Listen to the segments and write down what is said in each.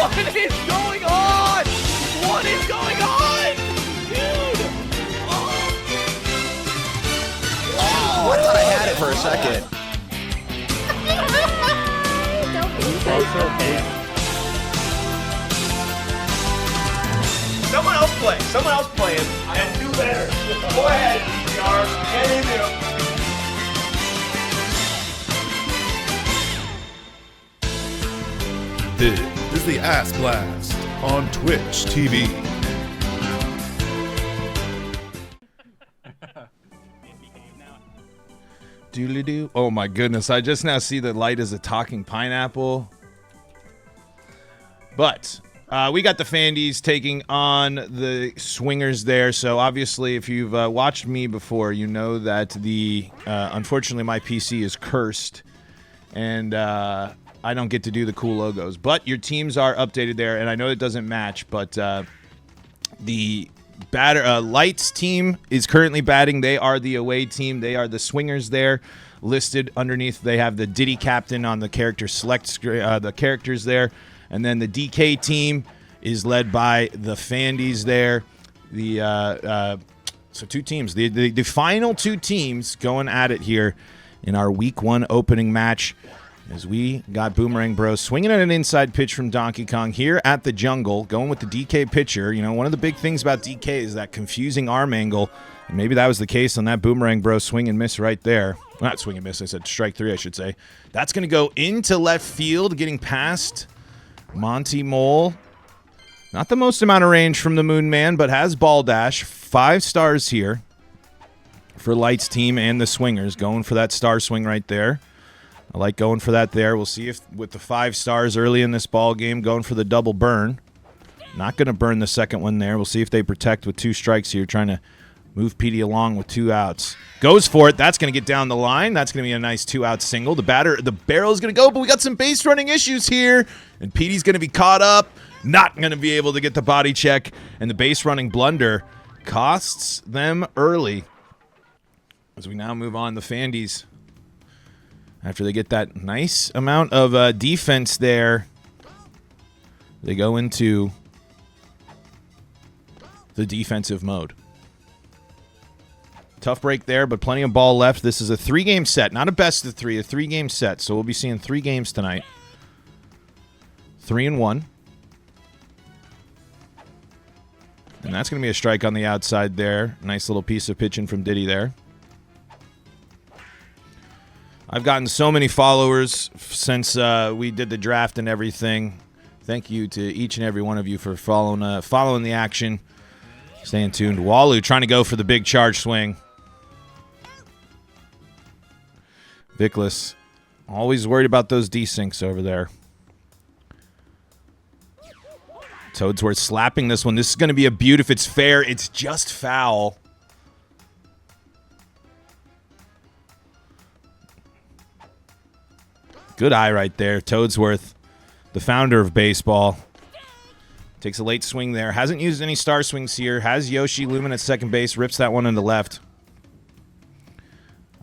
What is going on? What is going on? Dude! Oh, I thought I had it for a second. Someone else play. Someone else play him and do better. Go ahead, DTR. Get in there. This is the Ass Blast on Twitch TV. Doodly-doo. Oh my goodness, I just now see that Light is a talking pineapple. But we got the Fandys taking on the Swingers there. So obviously, if you've watched me before, you know that unfortunately my PC is cursed, and I don't get to do the cool logos. But your teams are updated there, and I know it doesn't match, but the Light's team is currently batting. They are the away team. They are the Swingers there. Listed underneath, they have the Diddy captain on the character select the characters there. And then the DK team is led by the Fandys there. So two teams. The final two teams going at it here in our Week 1 opening match, as we got Boomerang Bros swinging at an inside pitch from Donkey Kong here at the jungle, going with the DK pitcher. You know, one of the big things about DK is that confusing arm angle, and maybe that was the case on that Boomerang Bros swing and miss right there. Not swing and miss, I said strike 3, I should say. That's going to go into left field, getting past Monty Mole. Not the most amount of range from the Moon Man, but has ball dash. 5 stars here for Light's team and the Swingers, going for that star swing right there. I like going for that there. We'll see if with the 5 stars early in this ball game, going for the double burn. Not going to burn the second one there. We'll see if they protect with 2 strikes here, trying to move Petey along with 2 outs. Goes for it. That's going to get down the line. That's going to be a nice 2-out single. The barrel is going to go, but we got some base running issues here. And Petey's going to be caught up. Not going to be able to get the body check. And the base running blunder costs them early. As we now move on, the Fandys, after they get that nice amount of defense there, they go into the defensive mode. Tough break there, but plenty of ball left. This is a 3-game set, not a best of 3, a 3-game set. So we'll be seeing 3 games tonight. 3-1. And that's going to be a strike on the outside there. Nice little piece of pitching from Diddy there. I've gotten so many followers since we did the draft and everything. Thank you to each and every one of you for following the action. Staying tuned. Walu trying to go for the big charge swing. Vickless, always worried about those desyncs over there. Toadsworth slapping this one. This is going to be a beaut if it's fair. It's just foul. Good eye right there. Toadsworth, the founder of baseball. Takes a late swing there. Hasn't used any star swings here. Has Yoshi looming at second base. Rips that one into left.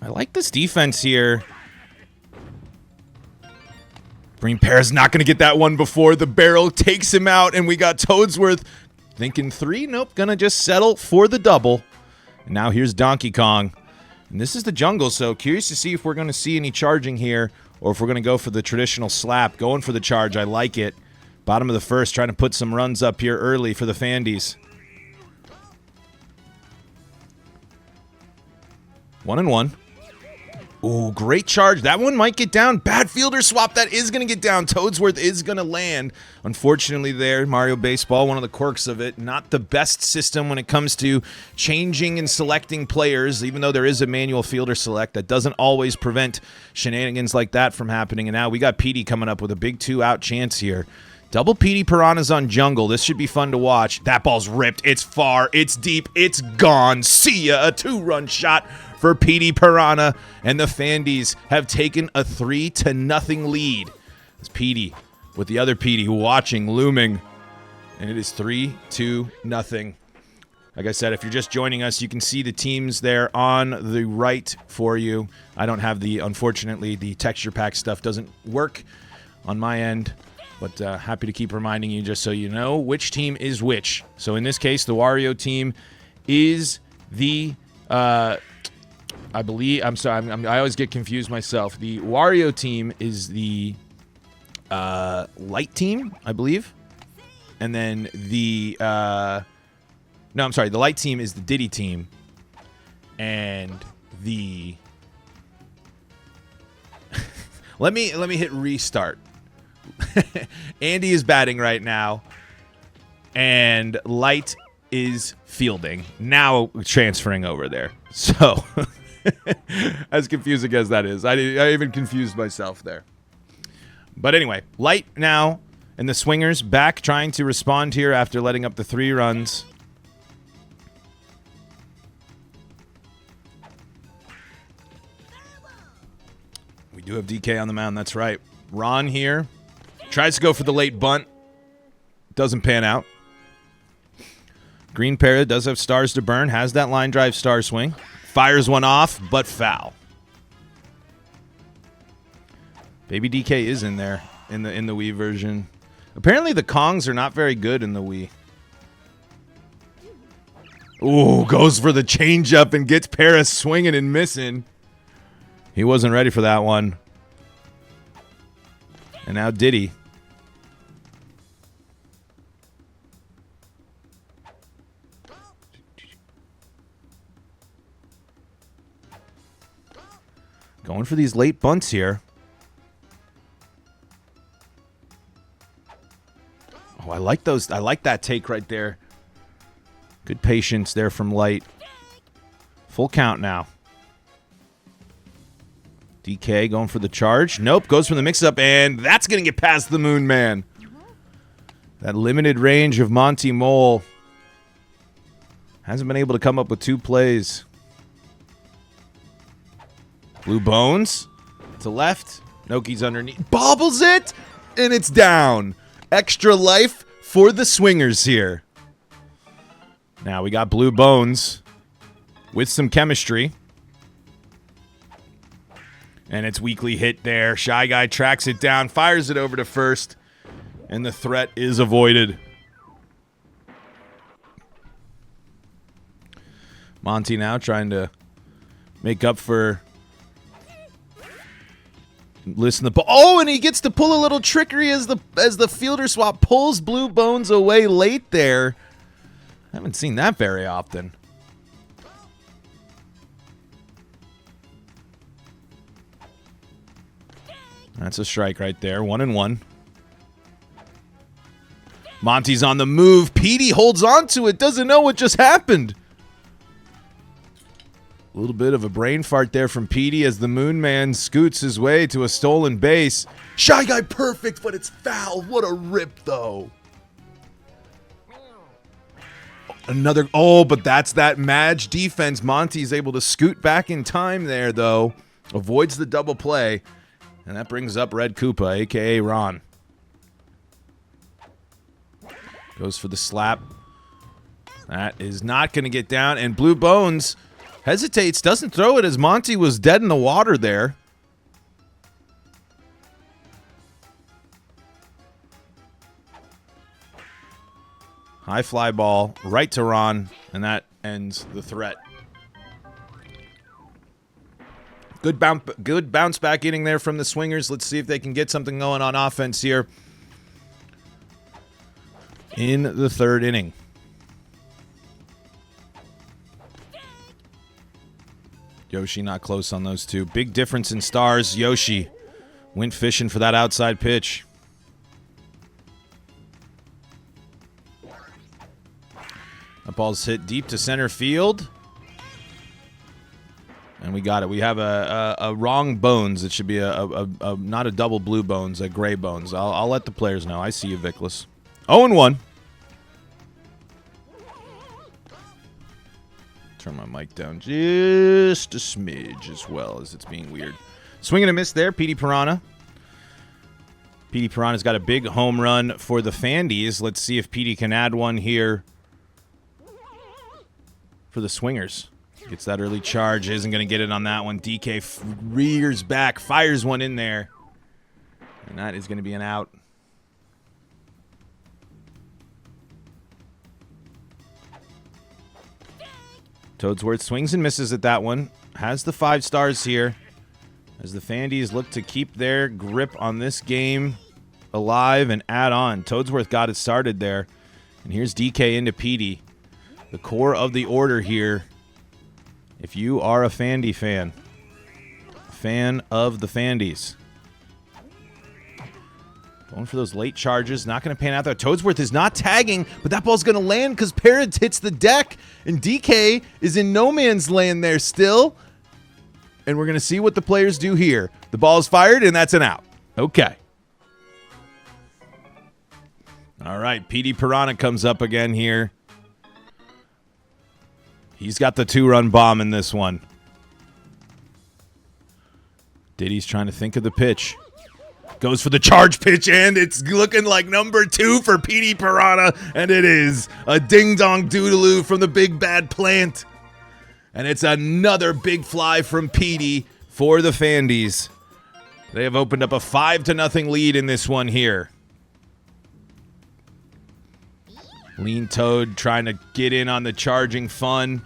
I like this defense here. Green Pear's not going to get that one before the barrel takes him out, and we got Toadsworth thinking 3. Nope, going to just settle for the double. And now here's Donkey Kong. And this is the jungle, so curious to see if we're going to see any charging here or if we're going to go for the traditional slap. Going for the charge. I like it. Bottom of the first, trying to put some runs up here early for the Fandys. 1-1. Ooh, great charge. That one might get down. Bad fielder swap. That is going to get down. Toadsworth is going to land. Unfortunately there, Mario Baseball, one of the quirks of it, not the best system when it comes to changing and selecting players, even though there is a manual fielder select. That doesn't always prevent shenanigans like that from happening. And now we got Petey coming up with a big 2-out chance here. Double Petey Piranhas on jungle. This should be fun to watch. That ball's ripped. It's far. It's deep. It's gone. See ya. A 2-run shot for Petey Piranha, and the Fandys have taken a 3-0 lead. It's Petey with the other Petey watching, looming, and it is 3-0. Like I said, if you're just joining us, you can see the teams there on the right for you. I don't have unfortunately, the texture pack stuff doesn't work on my end, But happy to keep reminding you just so you know which team is which. So in this case, the Wario team is the, I always get confused myself. The Wario team is the Light team, I believe. And then the, the Light team is the Diddy team. And the, let me hit restart. Andy is batting right now, and Light is fielding. Now transferring over there. So, as confusing as that is, I even confused myself there. But anyway, Light now and the Swingers back trying to respond here after letting up the 3 runs. We do have DK on the mound, that's right. Ron here. Tries to go for the late bunt. Doesn't pan out. Green Para does have stars to burn. Has that line drive star swing. Fires one off, but foul. Baby DK is in there in the Wii version. Apparently the Kongs are not very good in the Wii. Ooh, goes for the changeup and gets Para swinging and missing. He wasn't ready for that one. And now Diddy. Going for these late bunts here. Oh, I like those. I like that take right there. Good patience there from Light. Full count now. DK going for the charge. Nope, goes for the mix-up, and that's going to get past the Moon Man. That limited range of Monty Mole hasn't been able to come up with 2 plays. Blue Bones to left. Noki's underneath. Bobbles it, and it's down. Extra life for the Swingers here. Now we got Blue Bones with some chemistry. And it's weakly hit there. Shy Guy tracks it down, fires it over to first, and the threat is avoided. Monty now trying to make up for... Listen to the ball. Oh, and he gets to pull a little trickery as the fielder swap pulls Blue Bones away late there. I haven't seen that very often. That's a strike right there. 1-1. Monty's on the move. Petey holds on to it. Doesn't know what just happened. A little bit of a brain fart there from Petey as the Moon Man scoots his way to a stolen base. Shy Guy perfect, but it's foul. What a rip, though. Another... Oh, but that's that Madge defense. Monty's able to scoot back in time there, though. Avoids the double play. And that brings up Red Koopa, a.k.a. Ron. Goes for the slap. That is not going to get down. And Blue Bones... hesitates, doesn't throw it as Monty was dead in the water there. High fly ball right to Ron, and that ends the threat. Good bounce back inning there from the Swingers. Let's see if they can get something going on offense here in the 3rd inning. Yoshi not close on those 2. Big difference in stars. Yoshi went fishing for that outside pitch. That ball's hit deep to center field. And we got it. We have a wrong Bones. It should be a not a double Blue Bones, a gray Bones. I'll let the players know. I see you, Vickless. 0-1. Turn my mic down just a smidge as well as it's being weird. Swing and a miss there, Petey Piranha. Petey Piranha's got a big home run for the Fandys. Let's see if Petey can add one here for the Swingers. Gets that early charge. Isn't going to get it on that one. DK rears back, fires one in there. And that is going to be an out. Toadsworth swings and misses at that one. Has the 5 stars here as the Fandys look to keep their grip on this game alive and add on. Toadsworth got it started there. And here's DK into PD. The core of the order here. If you are a Fandy fan of the Fandys. Going for those late charges. Not going to pan out there. Toadsworth is not tagging, but that ball's going to land because Parrot hits the deck. And DK is in no man's land there still. And we're going to see what the players do here. The ball's fired, and that's an out. Okay. All right, PD Piranha comes up again here. He's got the 2-run bomb in this one. Diddy's trying to think of the pitch. Goes for the charge pitch, and it's looking like number 2 for PD Piranha, and it is a ding-dong doodaloo from the big bad plant. And it's another big fly from PD for the Fandys. They have opened up a 5-0 lead in this one here. Lean Toad trying to get in on the charging fun.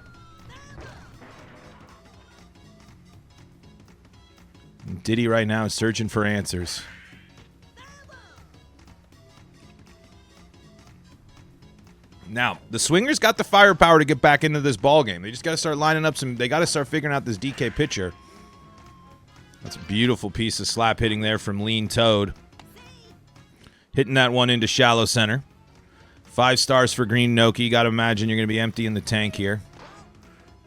Diddy right now is searching for answers. Now, the Swingers got the firepower to get back into this ball game. They just got to start lining up some. They got to start figuring out this DK pitcher. That's a beautiful piece of slap hitting there from Lean Toad. Hitting that one into shallow center. 5 stars for Green Noki. Got to imagine you're going to be empty in the tank here.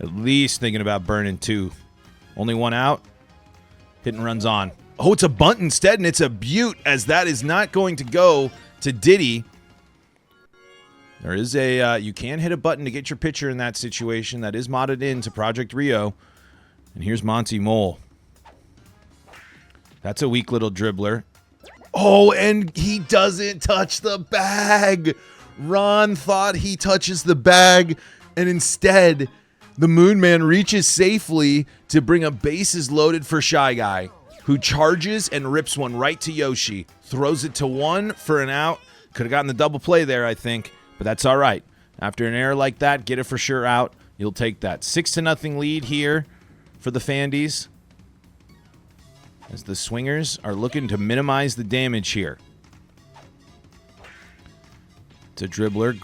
At least thinking about burning 2. Only 1 out. Hit and runs on. Oh, it's a bunt instead, and it's a beaut, as that is not going to go to Diddy. There is a, you can hit a button to get your pitcher in that situation. That is modded into Project Rio. And here's Monty Mole. That's a weak little dribbler. Oh, and he doesn't touch the bag. Ron thought he touches the bag, and instead, the Moon Man reaches safely to bring a bases loaded for Shy Guy, who charges and rips one right to Yoshi. Throws it to 1 for an out. Could have gotten the double play there, I think. But that's all right. After an error like that, get it for sure out. You'll take that. 6-0 lead here for the Fandys, as the Swingers are looking to minimize the damage here. It's a dribbler.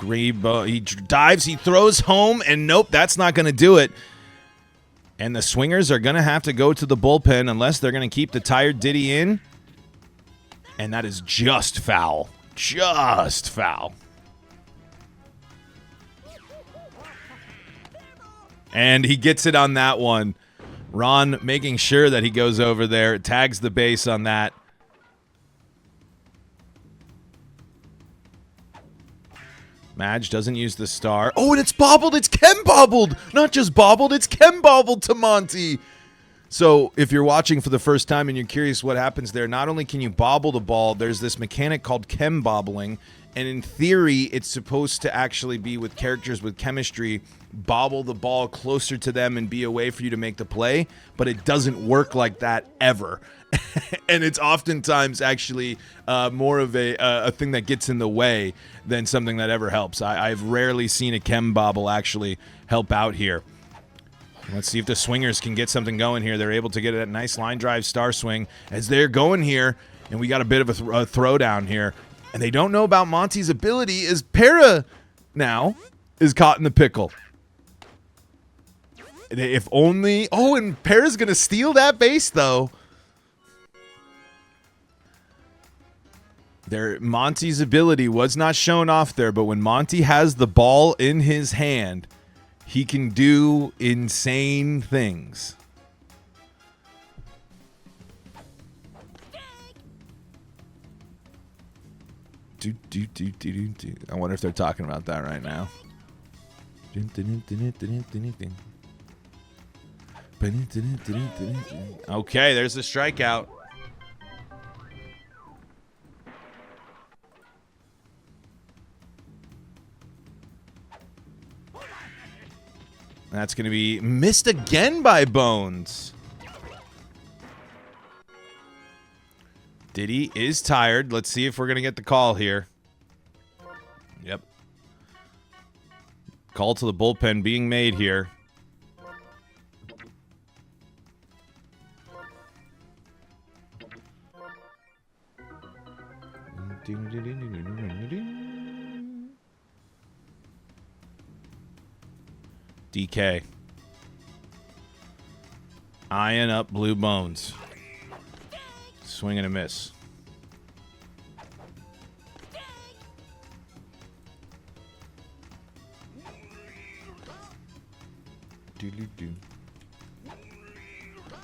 He dives, he throws home, and nope, that's not going to do it. And the Swingers are going to have to go to the bullpen unless they're going to keep the tired Diddy in. And that is just foul. Just foul. And he gets it on that one. Ron making sure that he goes over there, tags the base on that. Madge doesn't use the star. Oh, and it's bobbled. It's Chem bobbled. Not just bobbled, it's Chem bobbled to Monty. So if you're watching for the first time and you're curious what happens there, not only can you bobble the ball, there's this mechanic called Chem bobbling. And in theory, it's supposed to actually be with characters with chemistry, bobble the ball closer to them and be a way for you to make the play. But it doesn't work like that ever. And it's oftentimes actually more of a thing that gets in the way than something that ever helps. I've rarely seen a Chem bobble actually help out here. Let's see if the Swingers can get something going here. They're able to get a nice line drive star swing as they're going here. And we got a bit of a throwdown here. And they don't know about Monty's ability as Para now is caught in the pickle. If only... Oh, and Para's going to steal that base, though. Monty's ability was not shown off there, but when Monty has the ball in his hand, he can do insane things. I wonder if they're talking about that right now. Okay, there's the strikeout. That's going to be missed again by Bones. Diddy is tired. Let's see if we're going to get the call here. Yep. Call to the bullpen being made here. DK. Eyeing up Blue Bones. Swing and a miss.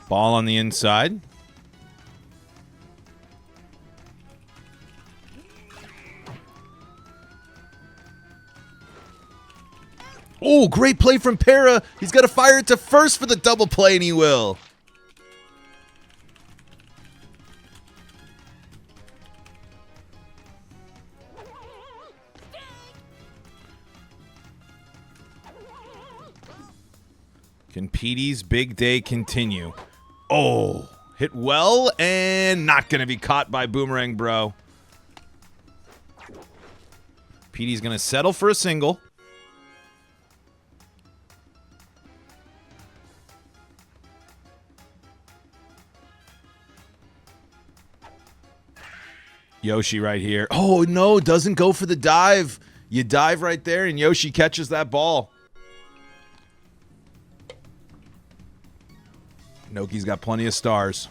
Ball on the inside. Oh, great play from Para. He's got to fire it to first for the double play, and he will. Can Petey's big day continue? Oh, hit well and not going to be caught by Boomerang Bro. Petey's going to settle for a single. Yoshi right here. Oh, no, doesn't go for the dive. You dive right there, and Yoshi catches that ball. Noki's got plenty of stars.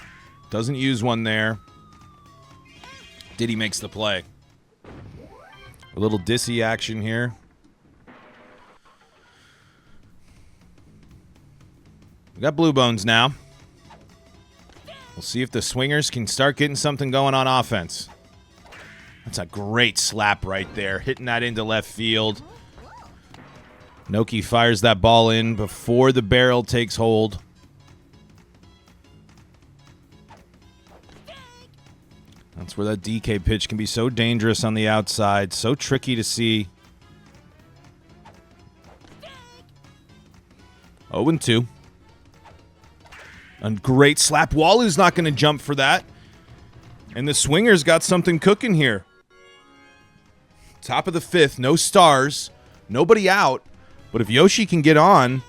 Doesn't use one there. Diddy makes the play. A little Dissy action here. We got Blue Bones now. We'll see if the Swingers can start getting something going on offense. That's a great slap right there. Hitting that into left field. Noki fires that ball in before the barrel takes hold. That's where that DK pitch can be so dangerous on the outside. So tricky to see. 0-2. A great slap. Walu's not going to jump for that. And the Swingers got something cooking here. Top of the fifth. No stars. Nobody out. But if Yoshi can get on,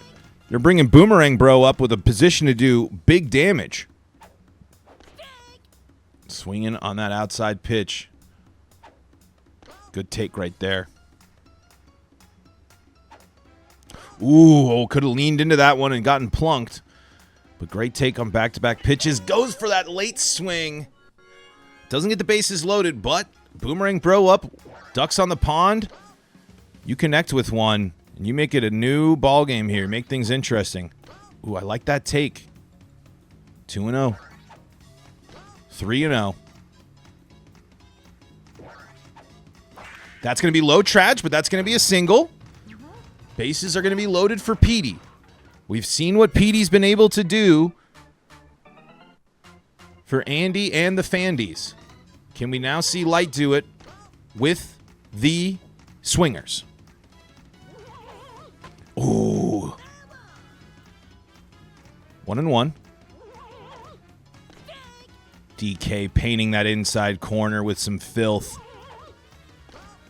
they're bringing Boomerang Bro up with a position to do big damage. Swinging on that outside pitch. Good take right there. Ooh, could have leaned into that one and gotten plunked. But great take on back-to-back pitches. Goes for that late swing. Doesn't get the bases loaded, but Boomerang Bro up. Ducks on the pond. You connect with one, and you make it a new ball game here. Make things interesting. Ooh, I like that take. 2-0. 3-0. That's going to be low trash, but that's going to be a single. Bases are going to be loaded for Petey. We've seen what Petey's been able to do for Andy and the Fandys. Can we now see Light do it with the Swingers? Ooh. 1-1. DK painting that inside corner with some filth.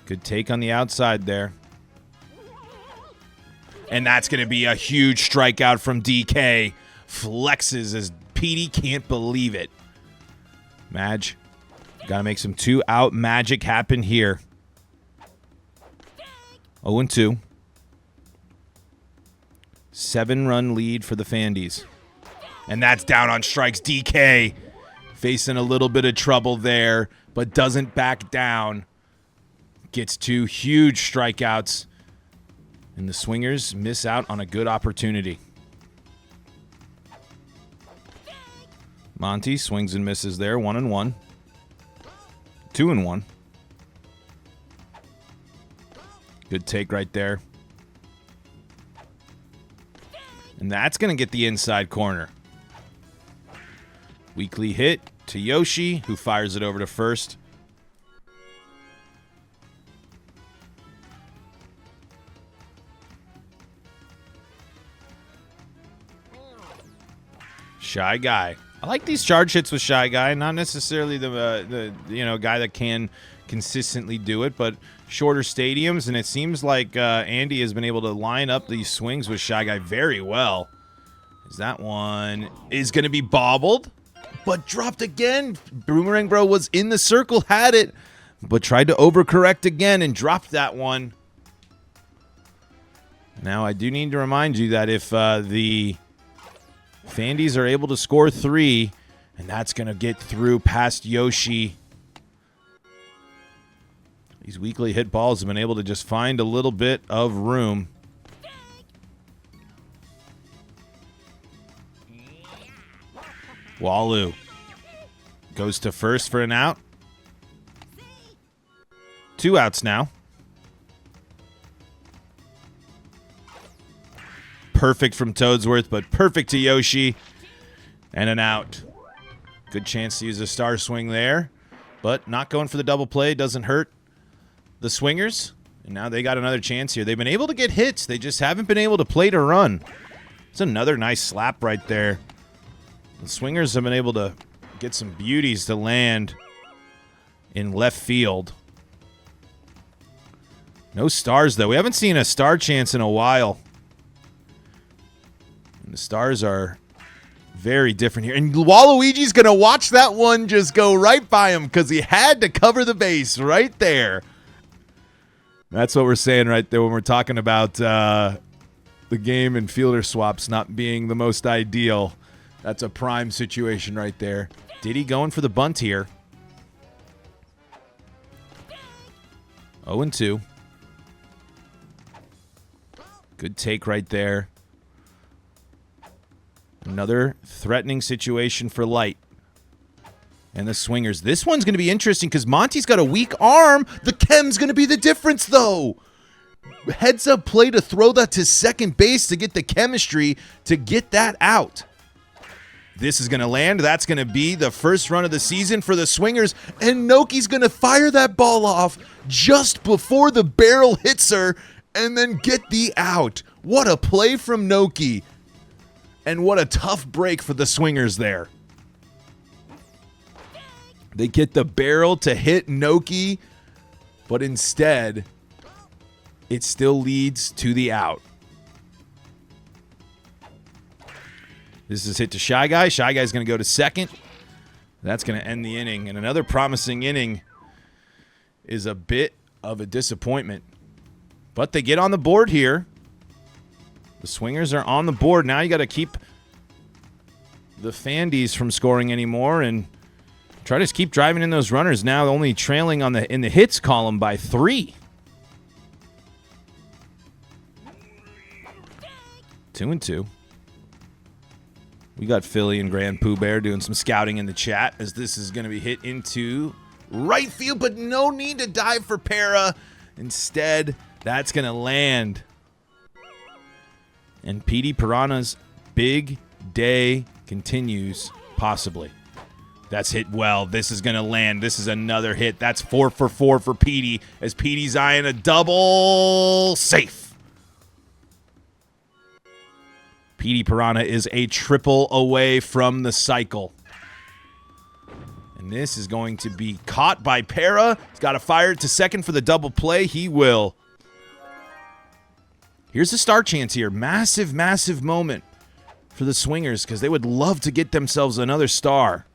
Good take on the outside there. And that's going to be a huge strikeout from DK. Flexes as Petey can't believe it. Madge, got to make some 2-out magic happen here. 0-2. 7-run lead for the Fandys. And that's down on strikes. DK facing a little bit of trouble there, but doesn't back down. Gets 2 huge strikeouts. And the Swingers miss out on a good opportunity. Monty swings and misses there. 1-1. 2-1. Good take right there. And that's going to get the inside corner. Weekly hit to Yoshi, who fires it over to first. Shy Guy. I like these charge hits with Shy Guy. Not necessarily the guy that can consistently do it, but shorter stadiums, and it seems like Andy has been able to line up these swings with Shy Guy very well. Is that one is going to be bobbled, but dropped again. Boomerang Bro was in the circle, had it, but tried to overcorrect again and dropped that one. Now, I do need to remind you that if the Fandys are able to score 3, and that's going to get through past Yoshi. These weakly hit balls have been able to just find a little bit of room. Walu goes to first for an out. 2 outs now. Perfect from Toadsworth, but perfect to Yoshi. And an out. Good chance to use a star swing there, but not going for the double play. Doesn't hurt the Swingers. And now they got another chance here. They've been able to get hits. They just haven't been able to play to run. It's another nice slap right there. The Swingers have been able to get some beauties to land in left field. No stars, though. We haven't seen a star chance in a while. And the stars are very different here. And Waluigi's going to watch that one just go right by him because he had to cover the base right there. That's what we're saying right there when we're talking about the game and fielder swaps not being the most ideal. That's a prime situation right there. Diddy going for the bunt here. 0-2. Good take right there. Another threatening situation for Light. And the Swingers. This one's going to be interesting because Monty's got a weak arm. The chem's going to be the difference, though. Heads up play to throw that to second base to get the chemistry to get that out. This is going to land. That's going to be the first run of the season for the Swingers. And Noki's going to fire that ball off just before the barrel hits her and then get the out. What a play from Noki. And what a tough break for the Swingers there. They get the barrel to hit Noki, but instead, it still leads to the out. This is hit to Shy Guy. Shy Guy's going to go to second. That's going to end the inning. And another promising inning is a bit of a disappointment. But they get on the board here. The Swingers are on the board. Now you got to keep the Fandys from scoring anymore and try to keep driving in those runners. Now only trailing on in the hits column by 3. 2-2. We got Philly and GrandPooBear doing some scouting in the chat as this is going to be hit into right field, but no need to dive for Para. Instead, that's going to land. And Petey Piranha's big day continues, possibly. That's hit well. This is going to land. This is another hit. That's 4 for 4 for Petey as Petey's eyeing a double safe. Petey Piranha is a triple away from the cycle. And this is going to be caught by Para. He's got to fire it to second for the double play. He will. Here's a star chance here. Massive, massive moment for the Swingers because they would love to get themselves another star.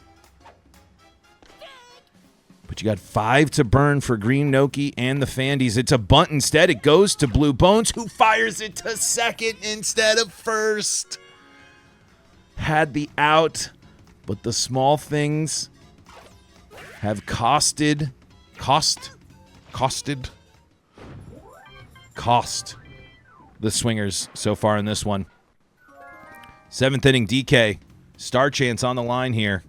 But you got 5 to burn for Green Noki and the Fandys. It's a bunt instead. It goes to Blue Bones, who fires it to second instead of first. Had the out, but the small things have cost the Swingers so far in this one. 7th inning DK. Star chance on the line here.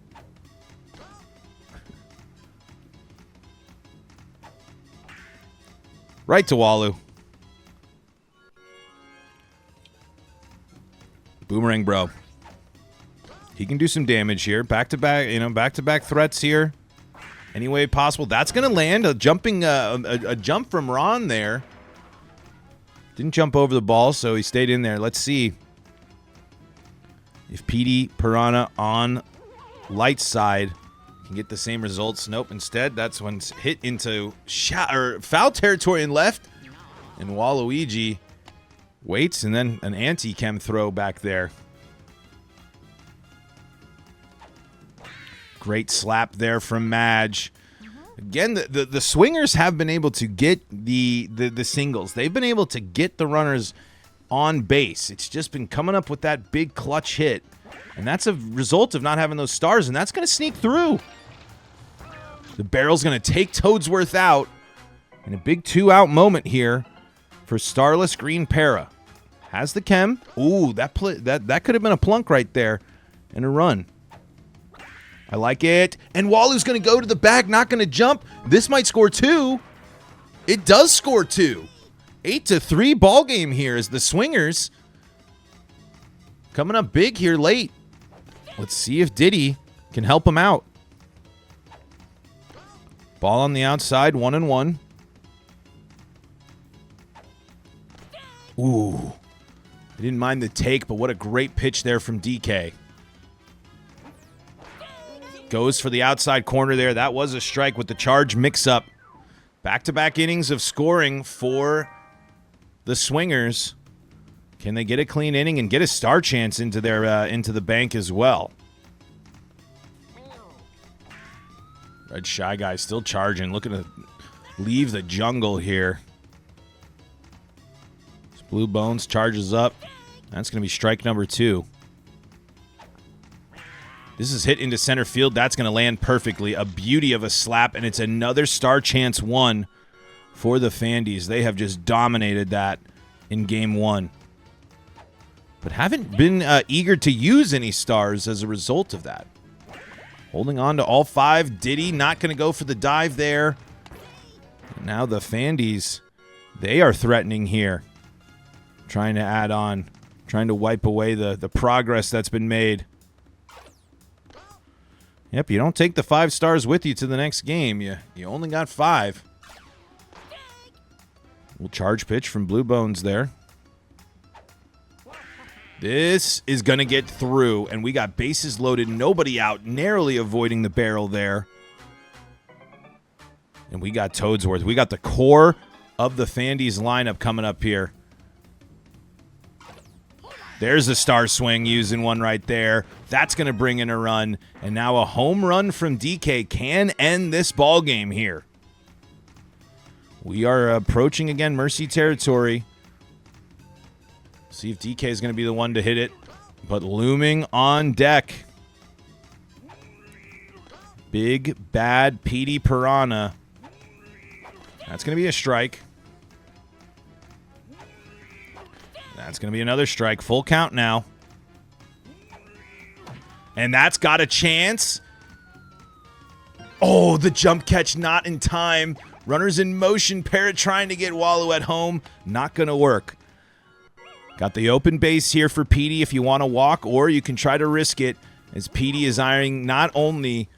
Right to Walu. Boomerang Bro. He can do some damage here. Back-to-back threats here. Any way possible. That's going to land. A jump from Ron there. Didn't jump over the ball, so he stayed in there. Let's see if Petey Piranha on Light's side can get the same results. Nope. Instead, that's when it's hit into foul territory and left. And Waluigi waits, and then an anti-chem throw back there. Great slap there from Madge. Again, the Swingers have been able to get the singles. They've been able to get the runners on base. It's just been coming up with that big clutch hit. And that's a result of not having those stars, and that's going to sneak through. The barrel's going to take Toadsworth out in a big 2-out moment here for Starless Green Para. Has the chem. Ooh, that could have been a plunk right there and a run. I like it. And Walu's going to go to the back, not going to jump. This might score 2. It does score 2. 8-3 ball game here as the Swingers coming up big here late. Let's see if Diddy can help him out. Ball on the outside, 1-1. Ooh. I didn't mind the take, but what a great pitch there from DK. Goes for the outside corner there. That was a strike with the charge mix-up. Back-to-back innings of scoring for the Swingers. Can they get a clean inning and get a star chance into their into the bank as well? Red Shy Guy still charging, looking to leave the jungle here. Blue Bones charges up. That's going to be strike number 2. This is hit into center field. That's going to land perfectly. A beauty of a slap, and it's another star chance 1 for the Fandys. They have just dominated that in game 1. But haven't been eager to use any stars as a result of that. Holding on to all 5. Diddy not going to go for the dive there. And now the Fandys, they are threatening here. Trying to add on. Trying to wipe away the progress that's been made. Yep, you don't take the 5 stars with you to the next game. You only got 5. We'll charge pitch from Blue Bones there. This is going to get through, and we got bases loaded, nobody out, narrowly avoiding the barrel there. And we got Toadsworth. We got the core of the Fandys lineup coming up here. There's a star swing using one right there. That's going to bring in a run. And now a home run from DK can end this ball game here. We are approaching, again, Mercy territory. See if DK is going to be the one to hit it. But looming on deck, big, bad Petey Piranha. That's going to be a strike. That's going to be another strike. Full count now. And that's got a chance. Oh, the jump catch not in time. Runners in motion. Parrot trying to get Walu at home. Not going to work. Got the open base here for Petey if you want to walk, or you can try to risk it as Petey is eyeing not only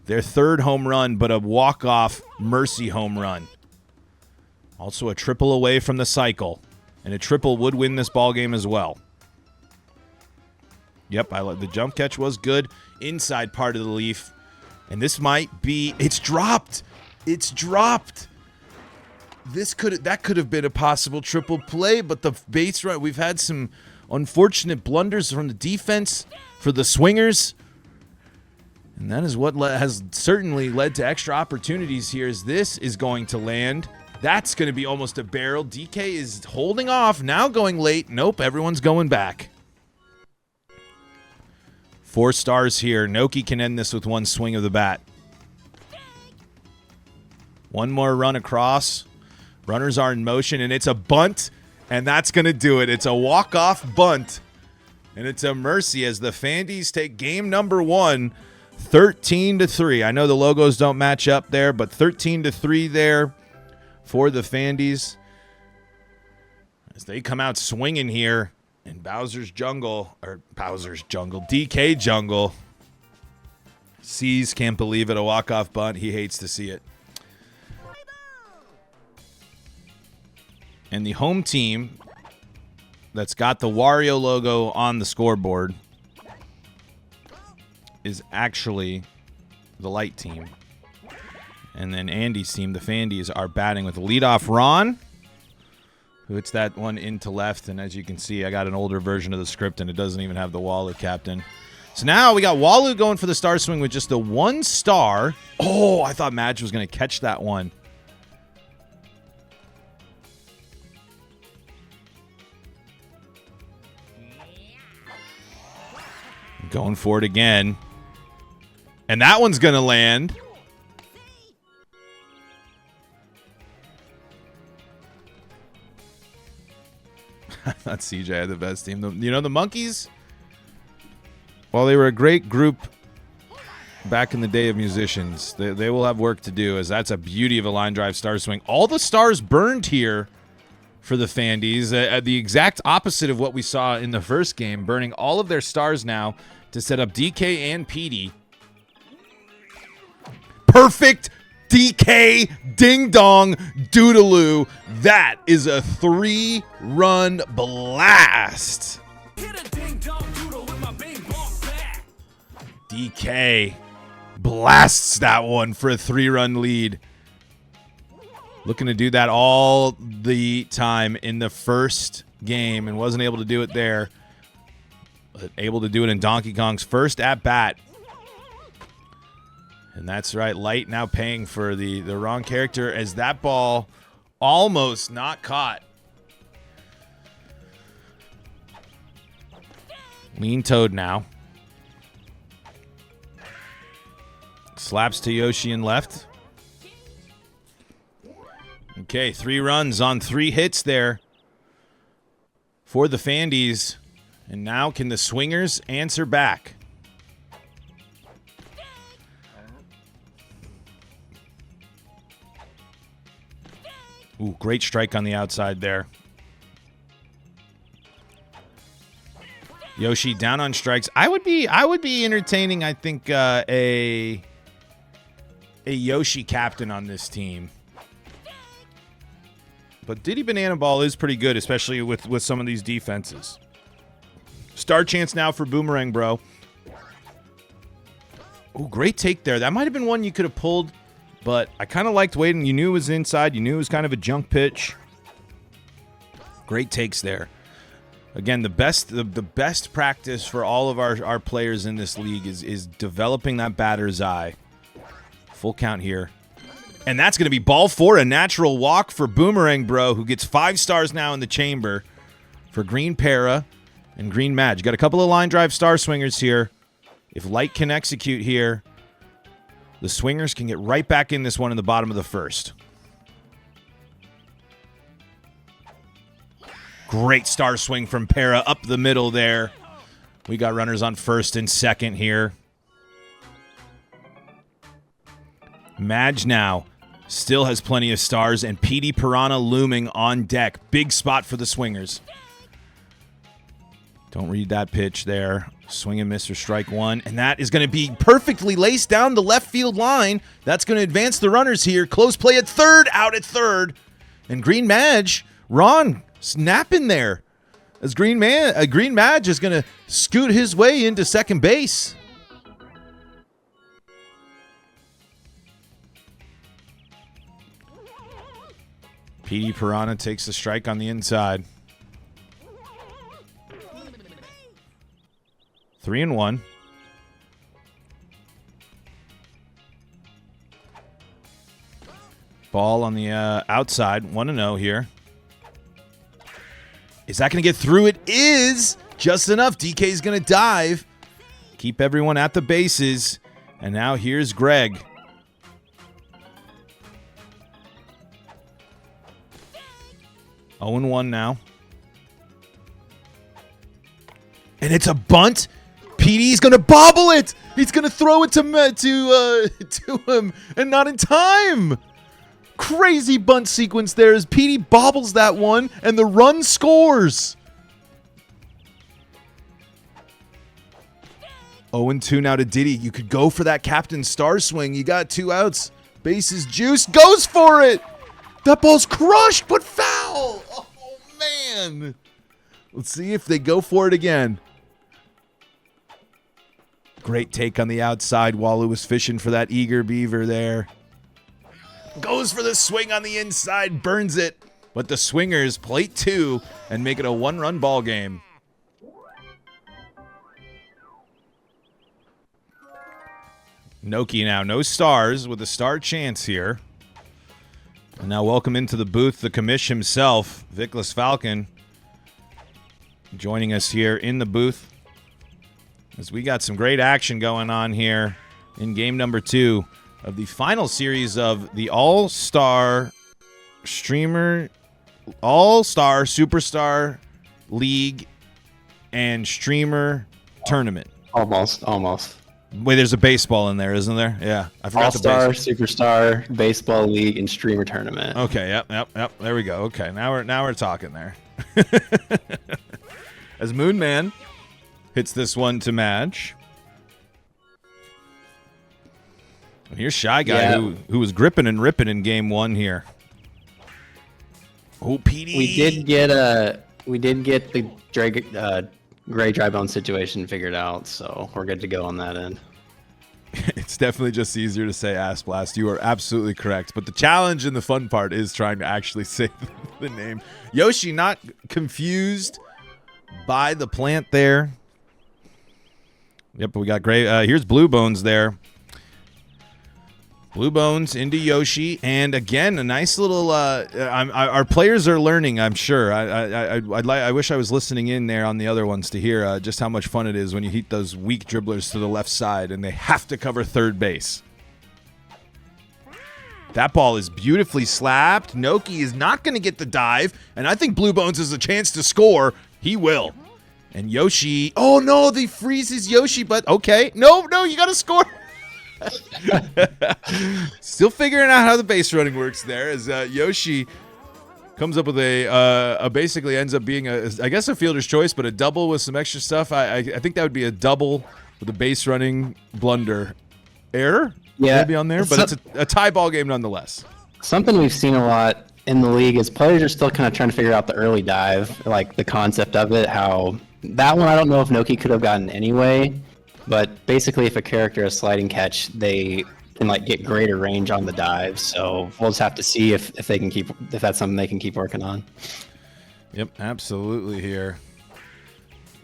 their 3rd home run, but a walk-off Mercy home run. Also a triple away from the cycle. And a triple would win this ball game as well. Yep, the jump catch was good. Inside part of the leaf. And this might be... It's dropped! It's dropped! That could have been a possible triple play, but the base run... We've had some unfortunate blunders from the defense for the Swingers. And that is what has certainly led to extra opportunities here, as this is going to land... That's going to be almost a barrel. DK is holding off, now going late. Nope, everyone's going back. 4 stars here. Noki can end this with 1 swing of the bat. 1 more run across. Runners are in motion, and it's a bunt, and that's going to do it. It's a walk-off bunt, and it's a Mercy as the Fandys take game number 1, 13-3. I know the logos don't match up there, but 13-3 there for the Fandys as they come out swinging here in DK Jungle. C's can't believe it, a walk-off bunt. He hates to see it. And the home team that's got the Wario logo on the scoreboard is actually the Light team. And then Andy's team, the Fandys, are batting with leadoff Ron, who hits that one into left. And as you can see, I got an older version of the script, and it doesn't even have the Walu captain. So now we got Walu going for the star swing with just the 1 star. Oh, I thought Madge was going to catch that one. Going for it again. And that one's going to land. I thought CJ had the best team. The Monkeys, while they were a great group back in the day of musicians, they will have work to do, as that's a beauty of a line drive star swing. All the stars burned here for the Fandys. The exact opposite of what we saw in the first game, burning all of their stars now to set up DK and PD. Perfect DK ding dong doodaloo. That is a 3-run blast. DK blasts that one for a 3-run lead. Looking to do that all the time in the first game and wasn't able to do it there. But able to do it in Donkey Kong's first at-bat. And that's right, Light now paying for the wrong character as that ball almost not caught. Lean Toad now. Slaps to Yoshi in left. Okay, 3 runs on 3 hits there for the Fandys. And now can the Swingers answer back? Ooh, great strike on the outside there. Yoshi down on strikes. I would be entertaining, I think, a Yoshi captain on this team. But Diddy Banana Ball is pretty good, especially with some of these defenses. Star chance now for Boomerang Bro. Ooh, great take there. That might have been one you could have pulled, but I kind of liked waiting. You knew it was inside. You knew it was kind of a junk pitch. Great takes there. Again, the best practice for all of our players in this league is developing that batter's eye. Full count here. And that's going to be ball 4, a natural walk for Boomerang Bro, who gets 5 stars now in the chamber for Green Para and Green Madge. Got a couple of line drive star swingers here. If Light can execute here, the Swingers can get right back in this one in the bottom of the first. Great star swing from Para up the middle there. We got runners on first and second here. Madge now still has plenty of stars, and PD Piranha looming on deck. Big spot for the Swingers. Don't read that pitch there. Swing and miss for strike 1. And that is going to be perfectly laced down the left field line. That's going to advance the runners here. Close play at third, out at third. And Green Madge, Ron snapping there. As Green Madge is going to scoot his way into second base. PD Piranha takes the strike on the inside. 3-1. Ball on the outside. 1-0 here. Is that going to get through? It is. Just enough. DK is going to dive. Keep everyone at the bases. And now here's Greg. Oh, 0-1 now. And it's a bunt. PD's going to bobble it. He's going to throw it to him, and not in time. Crazy bunt sequence there as PD bobbles that one, and the run scores. 0-2 now to Diddy. You could go for that captain star swing. You got 2 outs. Bases juice. Goes for it. That ball's crushed, but foul. Oh, man. Let's see if they go for it again. Great take on the outside. Walu was fishing for that eager beaver there. Goes for the swing on the inside. Burns it. But the Swingers plate 2 and make it a 1-run ball game. Noki now, no stars with a star chance here. And now welcome into the booth, the commish himself, Vickless Falcon, joining us here in the booth as we got some great action going on here in game number 2 of the final series of the All-Star Superstar League and Streamer Tournament. Almost. Wait, there's a baseball in there, isn't there? Yeah, I forgot All-Star, Superstar, Baseball League, and Streamer Tournament. Okay, yep. There we go. Okay, now we're talking there. As Moonman hits this one to match. And here's Shy Guy who was gripping and ripping in game 1 here. Oh, PD. We did get the gray dry bone situation figured out, so we're good to go on that end. It's definitely just easier to say Ass Blast. You are absolutely correct. But the challenge and the fun part is trying to actually say the name. Yoshi not confused by the plant there. Yep, we got gray. Here's Blue Bones there. Blue Bones into Yoshi, and again a nice little. Our players are learning, I'm sure. I wish I was listening in there on the other ones to hear just how much fun it is when you heat those weak dribblers to the left side, and they have to cover third base. That ball is beautifully slapped. Noki is not going to get the dive, and I think Blue Bones has a chance to score. He will. And Yoshi. Oh no, they freezes Yoshi, but okay. No, you got to score. Still figuring out how the base running works there as Yoshi comes up with a basically ends up being I guess a fielder's choice, but a double with some extra stuff. I think that would be a double with a base running blunder error maybe on there, but it's a tie ball game nonetheless. Something we've seen a lot in the league is players are still kind of trying to figure out the early dive, like the concept of it, how that one I don't know if Noki could have gotten anyway. But basically, if a character has sliding catch, they can get greater range on the dive. So we'll just have to see if they can if that's something they can keep working on. Yep, absolutely. Here,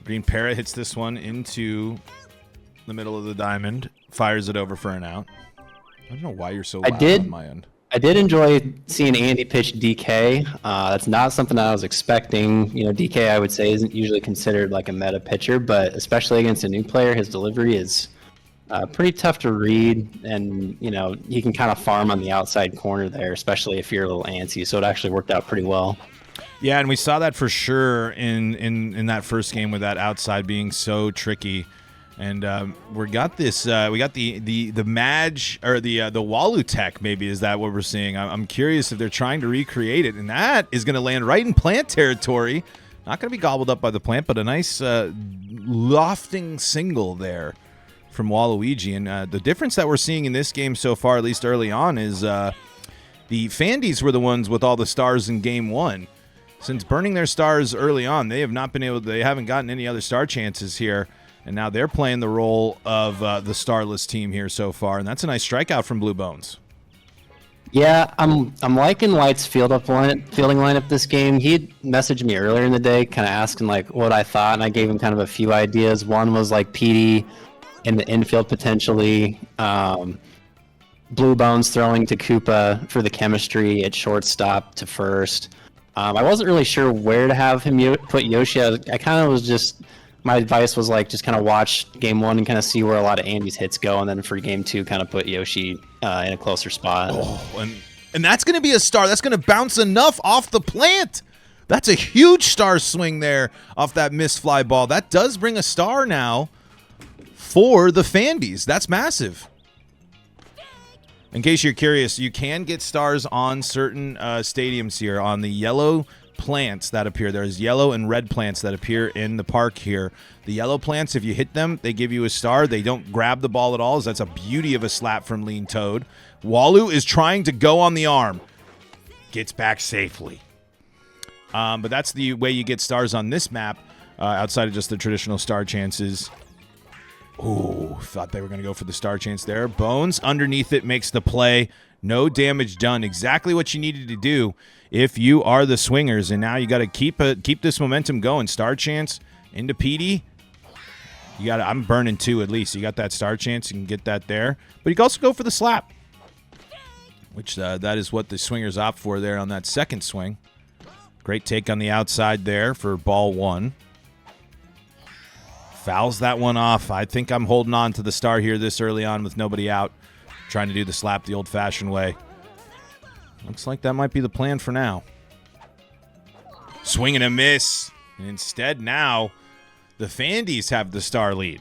Green Parrot hits this one into the middle of the diamond, fires it over for an out. I don't know why you're so loud on my end. I did enjoy seeing Andy pitch DK. That's not something I was expecting. DK I would say isn't usually considered like a meta pitcher, but especially against a new player, his delivery is pretty tough to read, and he can kind of farm on the outside corner there, especially if you're a little antsy. So it actually worked out pretty well. Yeah, and we saw that for sure in that first game with that outside being so tricky. And we got this. We got the Madge or the Walu tech. Maybe is that what we're seeing? I'm curious if they're trying to recreate it, and that is going to land right in plant territory. Not going to be gobbled up by the plant, but a nice lofting single there from Waluigi. And the difference that we're seeing in this game so far, at least early on, is the Fandys were the ones with all the stars in game 1. Since burning their stars early on, they have not been able. They haven't gotten any other star chances here. And now they're playing the role of the starless team here so far, and that's a nice strikeout from Blue Bones. Yeah, I'm liking Light's fielding lineup this game. He messaged me earlier in the day, kind of asking what I thought, and I gave him kind of a few ideas. One was PD in the infield potentially, Blue Bones throwing to Koopa for the chemistry at shortstop to first. I wasn't really sure where to have him put Yoshi. I kind of was just. My advice was just kind of watch game 1 and kind of see where a lot of Andy's hits go, and then for game 2, kind of put Yoshi in a closer spot. Oh, and that's going to be a star. That's going to bounce enough off the plant. That's a huge star swing there off that missed fly ball. That does bring a star now for the Fandys. That's massive. In case you're curious, you can get stars on certain stadiums here on the yellow plants that appear. There's yellow and red plants that appear in the park here. The yellow plants, if you hit them, they give you a star. They don't grab the ball at all. That's a beauty of a slap from Lean Toad. Walu is trying to go on the arm. Gets back safely. But that's the way you get stars on this map outside of just the traditional star chances. Ooh, thought they were going to go for the star chance there. Bones underneath it makes the play. No damage done. Exactly what you needed to do if you are the Swingers. And now you got to keep this momentum going. Star chance into PD. I'm burning 2 at least. You got that star chance. You can get that there. But you can also go for the slap, which that is what the Swingers opt for there on that second swing. Great take on the outside there for ball 1. Fouls that one off. I think I'm holding on to the star here this early on with nobody out. Trying to do the slap the old-fashioned way. Looks like that might be the plan for now. Swing and a miss. And instead now, the Fandys have the star lead.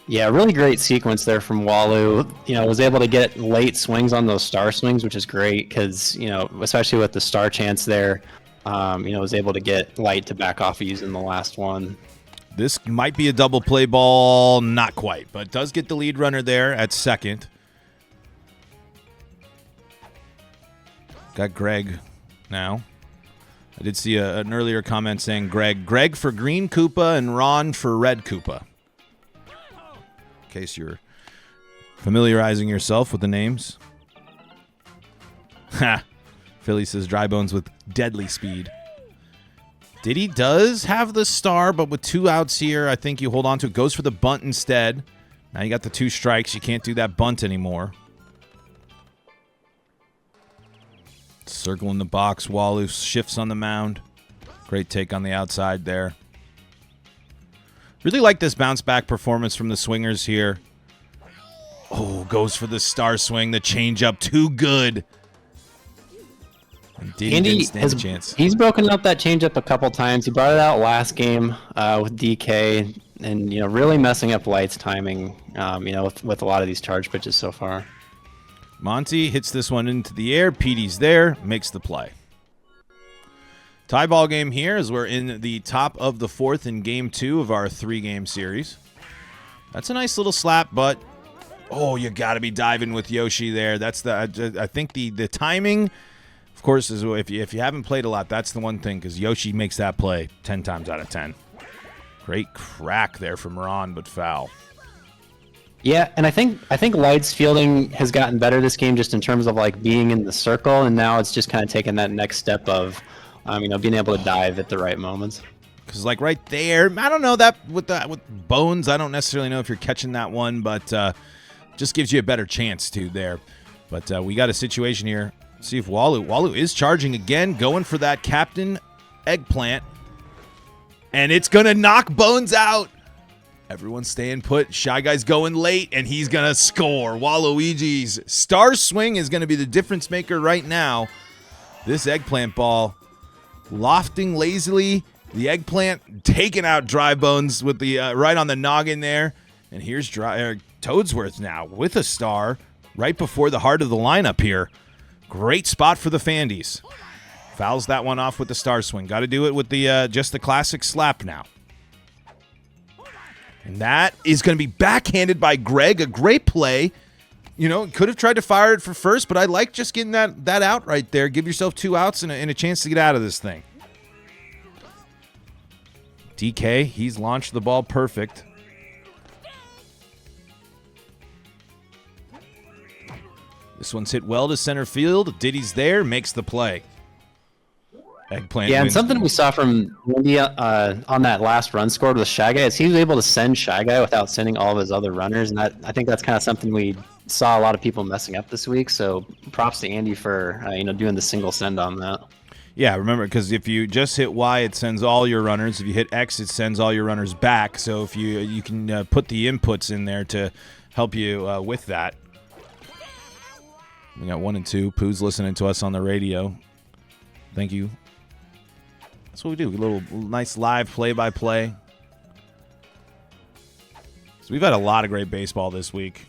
Yeah, really great sequence there from Walu. Was able to get late swings on those star swings, which is great because, especially with the star chance there, was able to get Light to back off using the last one. This might be a double play ball, not quite, but does get the lead runner there at second. Got Greg now. I did see an earlier comment saying Greg for green Koopa and Ron for red Koopa. In case you're familiarizing yourself with the names. Ha! Philly says dry bones with deadly speed. Diddy does have the star, but with 2 outs here, I think you hold on to it. Goes for the bunt instead. Now you got the 2 strikes. You can't do that bunt anymore. Circle in the box. Walu shifts on the mound. Great take on the outside there. Really like this bounce back performance from the Swingers here. Oh, goes for the star swing. The changeup, too good. And didn't stand a chance. He's broken up that changeup a couple times. He brought it out last game with DK, and really messing up Light's timing. With a lot of these charge pitches so far. Monty hits this one into the air. Petey's there, makes the play. Tie ball game here as we're in the top of the 4th in game 2 of our 3-game series. That's a nice little slap, but you got to be diving with Yoshi there. That's I think the timing, of course, is if you haven't played a lot, that's the one thing because Yoshi makes that play 10 times out of 10. Great crack there from Ron, but foul. Yeah, and I think Light's fielding has gotten better this game just in terms of being in the circle, and now it's just kind of taking that next step of being able to dive at the right moments. Because right there, I don't know that with Bones, I don't necessarily know if you're catching that one, but just gives you a better chance to there. But we got a situation here. See if Walu is charging again, going for that Captain Eggplant, and it's gonna knock Bones out. Everyone's staying put. Shy Guy's going late, and he's going to score. Waluigi's star swing is going to be the difference maker right now. This eggplant ball lofting lazily. The eggplant taking out Dry Bones with the right on the noggin there. And here's Toadsworth now with a star right before the heart of the lineup here. Great spot for the Fandys. Fouls that one off with the star swing. Got to do it with the just the classic slap now. And that is going to be backhanded by Greg. A great play. Could have tried to fire it for first, but I like just getting that out right there. Give yourself 2 outs and a chance to get out of this thing. DK, he's launched the ball perfect. This one's hit well to center field. Diddy's there, makes the play. Eggplant. Yeah, and something we saw from India on that last run scored with Shy Guy is he was able to send Shy Guy without sending all of his other runners, and I think that's kind of something we saw a lot of people messing up this week. So props to Andy for doing the single send on that. Yeah, remember, because if you just hit Y, it sends all your runners. If you hit X, it sends all your runners back. So if you can put the inputs in there to help you with that. We got 1 and 2. Pooh's listening to us on the radio. Thank you. That's what we do. A little nice live play-by-play. So we've had a lot of great baseball this week.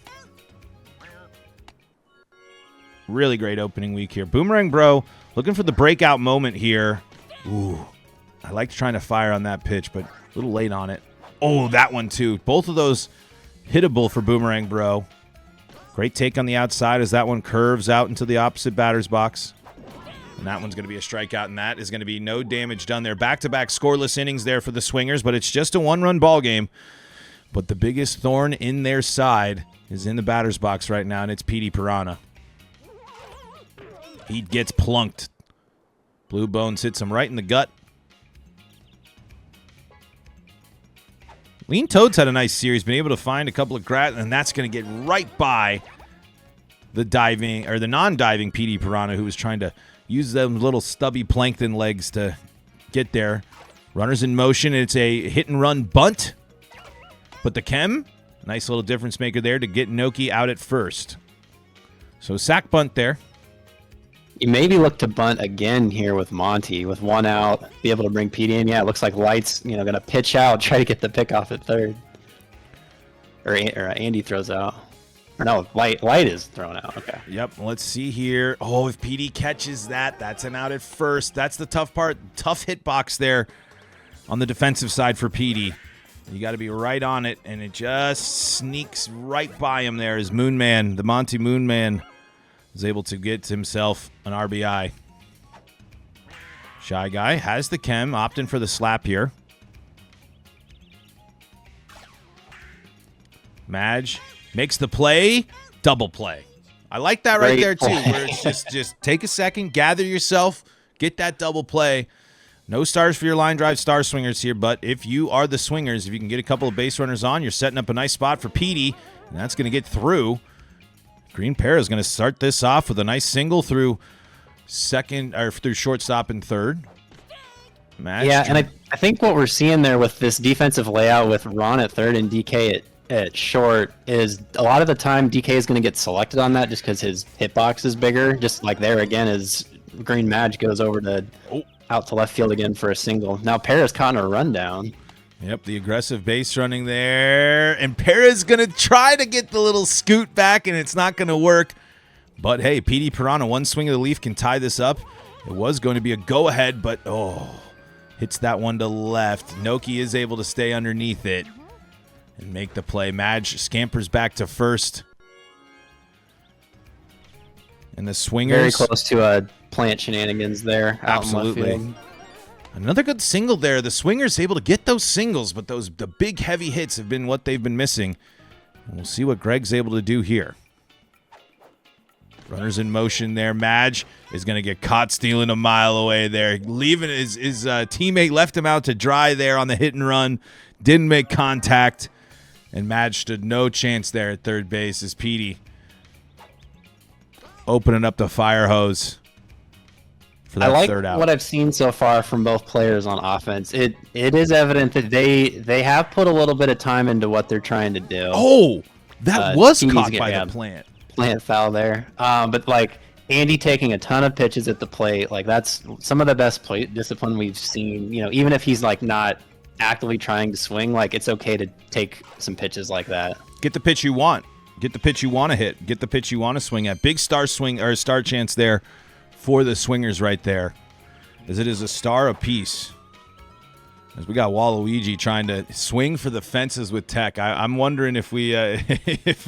Really great opening week here. Boomerang Bro looking for the breakout moment here. Ooh, I liked trying to fire on that pitch, but a little late on it. Oh, that one too. Both of those hittable for Boomerang Bro. Great take on the outside as that one curves out into the opposite batter's box. And that one's going to be a strikeout, and that is going to be no damage done there. Back-to-back scoreless innings there for the Swingers, but it's just a 1-run ball game. But the biggest thorn in their side is in the batter's box right now, and it's Petey Piranha. He gets plunked. Blue Bones hits him right in the gut. Lean Toads had a nice series, been able to find a couple of grass, and that's going to get right by the diving or the non-diving PD Piranha, who was trying to use them little stubby plankton legs to get there. Runners in motion. It's a hit-and-run bunt. But the Chem, nice little difference maker there to get Noki out at first. So sack bunt there. You maybe look to bunt again here with Monty, with one out, be able to bring PD in. Yeah, it looks like Light's, going to pitch out, try to get the pick off at third. Or Andy throws out. Or no, Light is thrown out. Okay. Yep, let's see here. Oh, if PD catches that, that's an out at first. That's the tough part. Tough hitbox there on the defensive side for PD. You got to be right on it, and it just sneaks right by him there as Moonman, the Monty Moonman, is able to get himself an RBI. Shy Guy has the Chem, opting for the slap here. Madge makes the play, double play. I like that right there, too, where it's just take a second, gather yourself, get that double play. No stars for your line drive star swingers here, but if you are the swingers, if you can get a couple of base runners on, you're setting up a nice spot for PD, and that's going to get through. Green Para is going to start this off with a nice single through through shortstop and third. And I think what we're seeing there with this defensive layout with Ron at third and DK at short is a lot of the time DK is going to get selected on that just because his hitbox is bigger. Just like there again as Green Madge goes over to out to left field again for a single. Now Para's caught in a rundown. Yep, the aggressive base running there. And Para's going to try to get the little scoot back, and it's not going to work. But, hey, PD Piranha, one swing of the leaf can tie this up. It was going to be a go-ahead, but, hits that one to left. Noki is able to stay underneath it and make the play. Madge scampers back to first. And the Swingers. Very close to plant shenanigans there. Absolutely. Another good single there. The Swingers able to get those singles, but the big heavy hits have been what they've been missing. And we'll see what Greg's able to do here. Runners in motion there. Madge is going to get caught stealing a mile away there. Leaving his teammate left him out to dry there on the hit and run. Didn't make contact. And Madge stood no chance there at third base as PD opening up the fire hose. I like what I've seen so far from both players on offense. It is evident that they have put a little bit of time into what they're trying to do. Oh, that was caught by the plant. Plant foul there. But like Andy taking a ton of pitches at the plate, like that's some of the best plate discipline we've seen. Even if he's like not actively trying to swing, like it's okay to take some pitches like that. Get the pitch you want. Get the pitch you want to hit. Get the pitch you want to swing at. Big star swing or star chance there for the Swingers right there, as it is a star apiece. As we got Waluigi trying to swing for the fences with Tech. I'm wondering if we if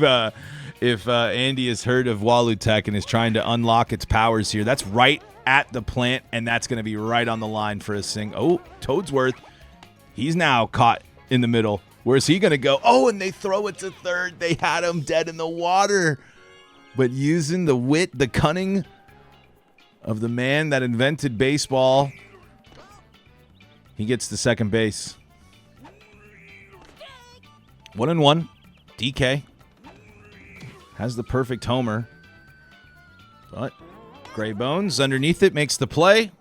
Andy has heard of Walu Tech and is trying to unlock its powers here. That's right at the plant, and that's going to be right on the line for a sing. Oh, Toadsworth. He's now caught in the middle. Where's he going to go? Oh, and they throw it to third. They had him dead in the water. But using the wit, the cunning of the man that invented baseball, he gets to second base. 1-1. DK has the perfect homer. But Gray Bones underneath it makes the play.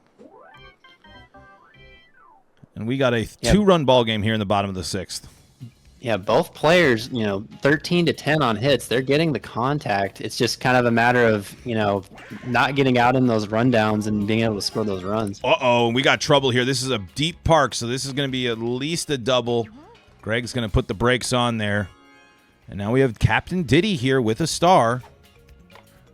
And we got a two-run ball game here in the bottom of the sixth. Yeah, both players, 13 to 10 on hits. They're getting the contact. It's just kind of a matter of, not getting out in those rundowns and being able to score those runs. Uh-oh, we got trouble here. This is a deep park, so this is going to be at least a double. Greg's going to put the brakes on there. And now we have Captain Diddy here with a star.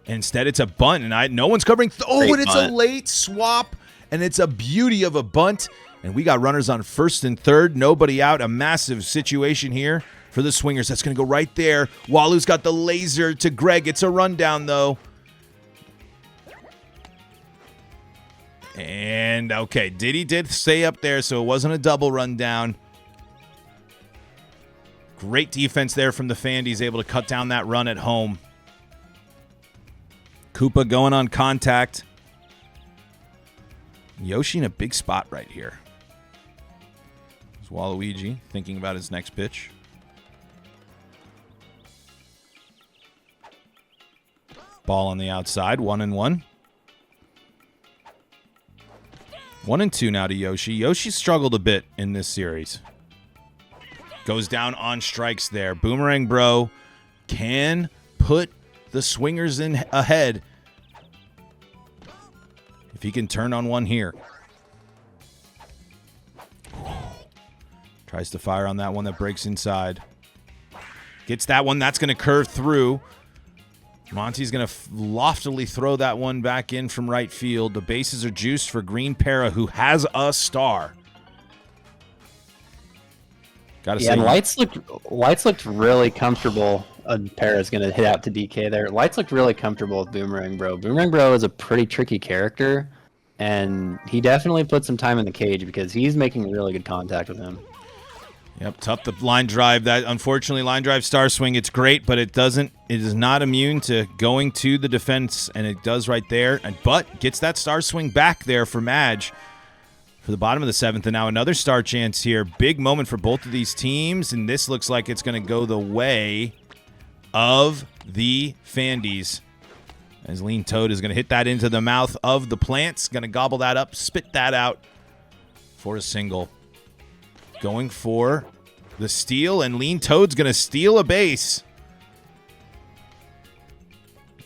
Instead, it's a bunt, and no one's covering. It's a late swap, and it's a beauty of a bunt. And we got runners on first and third. Nobody out. A massive situation here for the Swingers. That's going to go right there. Walu's got the laser to Greg. It's a rundown, though. And, okay, Diddy did stay up there, so it wasn't a double rundown. Great defense there from the Fandys, able to cut down that run at home. Koopa going on contact. Yoshi in a big spot right here. Waluigi thinking about his next pitch. Ball on the outside, 1-1. 1-2 now to Yoshi. Yoshi struggled a bit in this series. Goes down on strikes there. Boomerang Bro can put the Swingers in ahead if he can turn on one here. Tries to fire on that one that breaks inside. Gets that one. That's going to curve through. Monty's going to loftily throw that one back in from right field. The bases are juiced for Green Para, who has a star. Gotta say, and Lights looked really comfortable. Para's going to hit out to DK there. Lights looked really comfortable with Boomerang Bro. Boomerang Bro is a pretty tricky character, and he definitely put some time in the cage because he's making really good contact with him. Yep, tough the line drive. That unfortunately line drive star swing. It's great, but it is not immune to going to the defense, and it does right there. But gets that star swing back there for Madge for the bottom of the 7th, and now another star chance here. Big moment for both of these teams, and this looks like it's going to go the way of the Fandys. As Lean Toad is going to hit that into the mouth of the Plants, going to gobble that up, spit that out for a single. Going for the steal, and Lean Toad's going to steal a base.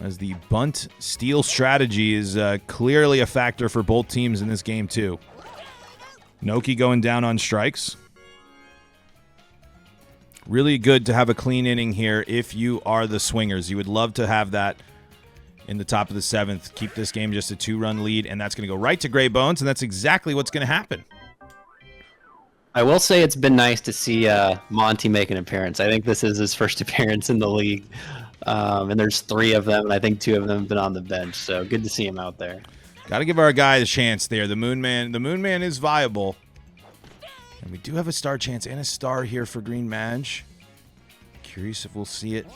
As the bunt steal strategy is clearly a factor for both teams in this game, too. Noki going down on strikes. Really good to have a clean inning here if you are the Swingers. You would love to have that in the top of the 7th. Keep this game just a 2-run lead, and that's going to go right to Gray Bones, and that's exactly what's going to happen. I will say it's been nice to see Monty make an appearance. I think this is his first appearance in the league, and there's 3 of them, and I think 2 of them have been on the bench, so good to see him out there. Got to give our guy a chance there. The Moon Man is viable. And we do have a star chance and a star here for Green Madge. Curious if we'll see it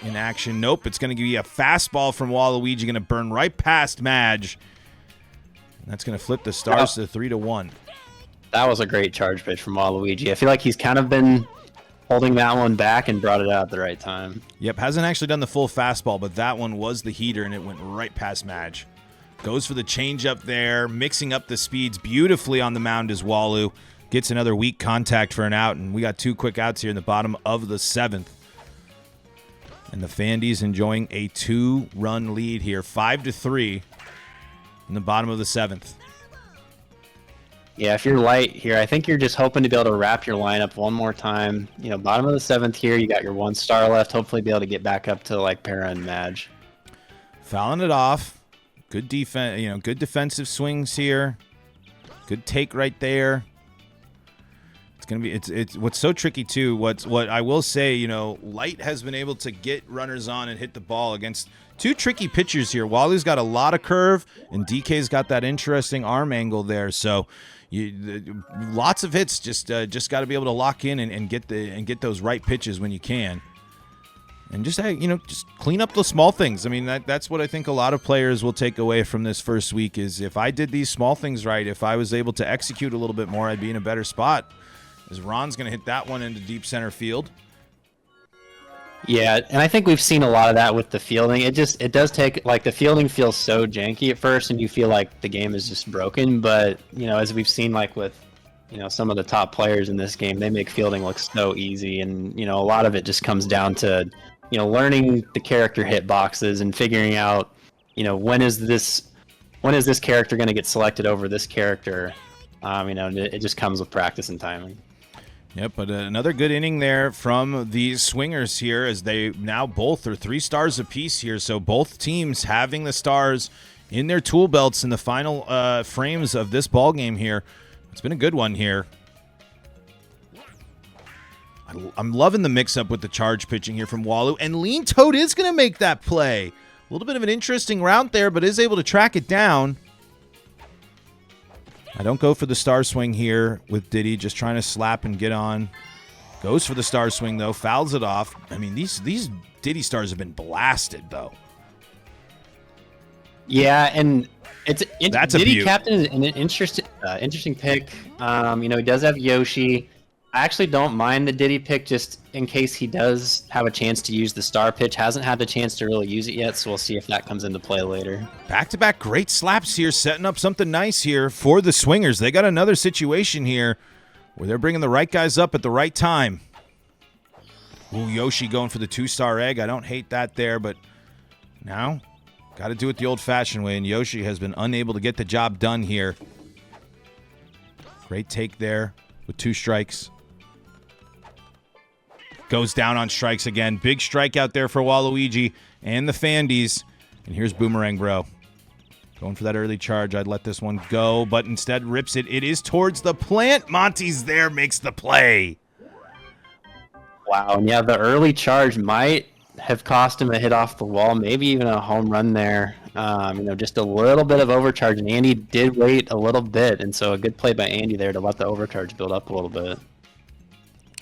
in action. Nope, it's going to be a fastball from Waluigi, going to burn right past Madge. And that's going to flip the Stars to 3-1. That was a great charge pitch from Waluigi. I feel like he's kind of been holding that one back and brought it out at the right time. Yep, hasn't actually done the full fastball, but that one was the heater, and it went right past Madge. Goes for the changeup there, mixing up the speeds beautifully on the mound as Walu gets another weak contact for an out, and we got 2 quick outs here in the bottom of the 7th. And the Fandys enjoying a 2-run lead here, 5-3 in the bottom of the 7th. Yeah, if you're Light here, I think you're just hoping to be able to wrap your lineup one more time. You know, bottom of the 7th here, you got your 1 star left. Hopefully be able to get back up to like Para and Madge. Fouling it off. Good defense, good defensive swings here. Good take right there. It's gonna be it's what's so tricky too. What I will say, Light has been able to get runners on and hit the ball against 2 tricky pitchers here. Wally's got a lot of curve, and DK's got that interesting arm angle there. So, lots of hits. Just got to be able to lock in and get those right pitches when you can. And just clean up the small things. I mean, that's what I think a lot of players will take away from this first week is if I did these small things right, if I was able to execute a little bit more, I'd be in a better spot. As Ron's going to hit that one into deep center field. Yeah, and I think we've seen a lot of that with the fielding. It does take, like, the fielding feels so janky at first, and you feel like the game is just broken. But, as we've seen, like, with some of the top players in this game, they make fielding look so easy. And, a lot of it just comes down to learning the character hit boxes and figuring out, when is this character going to get selected over this character? It just comes with practice and timing. Yep, but another good inning there from these Swingers here as they now both are 3 stars apiece here. So both teams having the stars in their tool belts in the final frames of this ball game here. It's been a good one here. I'm loving the mix-up with the charge pitching here from Walu. And Lean Toad is going to make that play. A little bit of an interesting route there, but is able to track it down. I don't go for the star swing here with Diddy, just trying to slap and get on. Goes for the star swing, though. Fouls it off. I mean, these Diddy stars have been blasted, though. Yeah, and that's Diddy a beaut. Captain is an interesting pick. He does have Yoshi. I actually don't mind the Diddy pick just in case he does have a chance to use the star pitch. Hasn't had the chance to really use it yet, so we'll see if that comes into play later. Back-to-back great slaps here, setting up something nice here for the Swingers. They got another situation here where they're bringing the right guys up at the right time. Ooh, Yoshi going for the 2-star egg. I don't hate that there, but now got to do it the old-fashioned way, and Yoshi has been unable to get the job done here. Great take there with 2 strikes. Goes down on strikes again. Big strike out there for Waluigi and the Fandys. And here's Boomerang Bro. Going for that early charge. I'd let this one go, but instead rips it. It is towards the plant. Monty's there, makes the play. Wow, and yeah, the early charge might have cost him a hit off the wall, maybe even a home run there. Just a little bit of overcharge, and Andy did wait a little bit, and so a good play by Andy there to let the overcharge build up a little bit.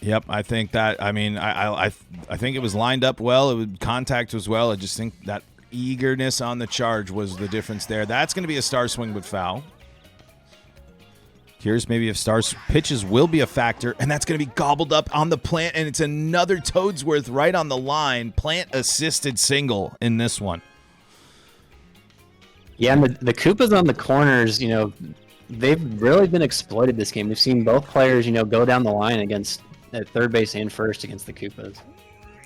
Yep, I think that. I mean, I think it was lined up well. Contact was well. I just think that eagerness on the charge was the difference there. That's going to be a star swing but foul. Here's maybe if Star's pitches will be a factor, and that's going to be gobbled up on the plant, and it's another Toadsworth right on the line. Plant-assisted single in this one. Yeah, and the Koopas on the corners, they've really been exploited this game. We've seen both players, go down the line at third base and first against the Koopas.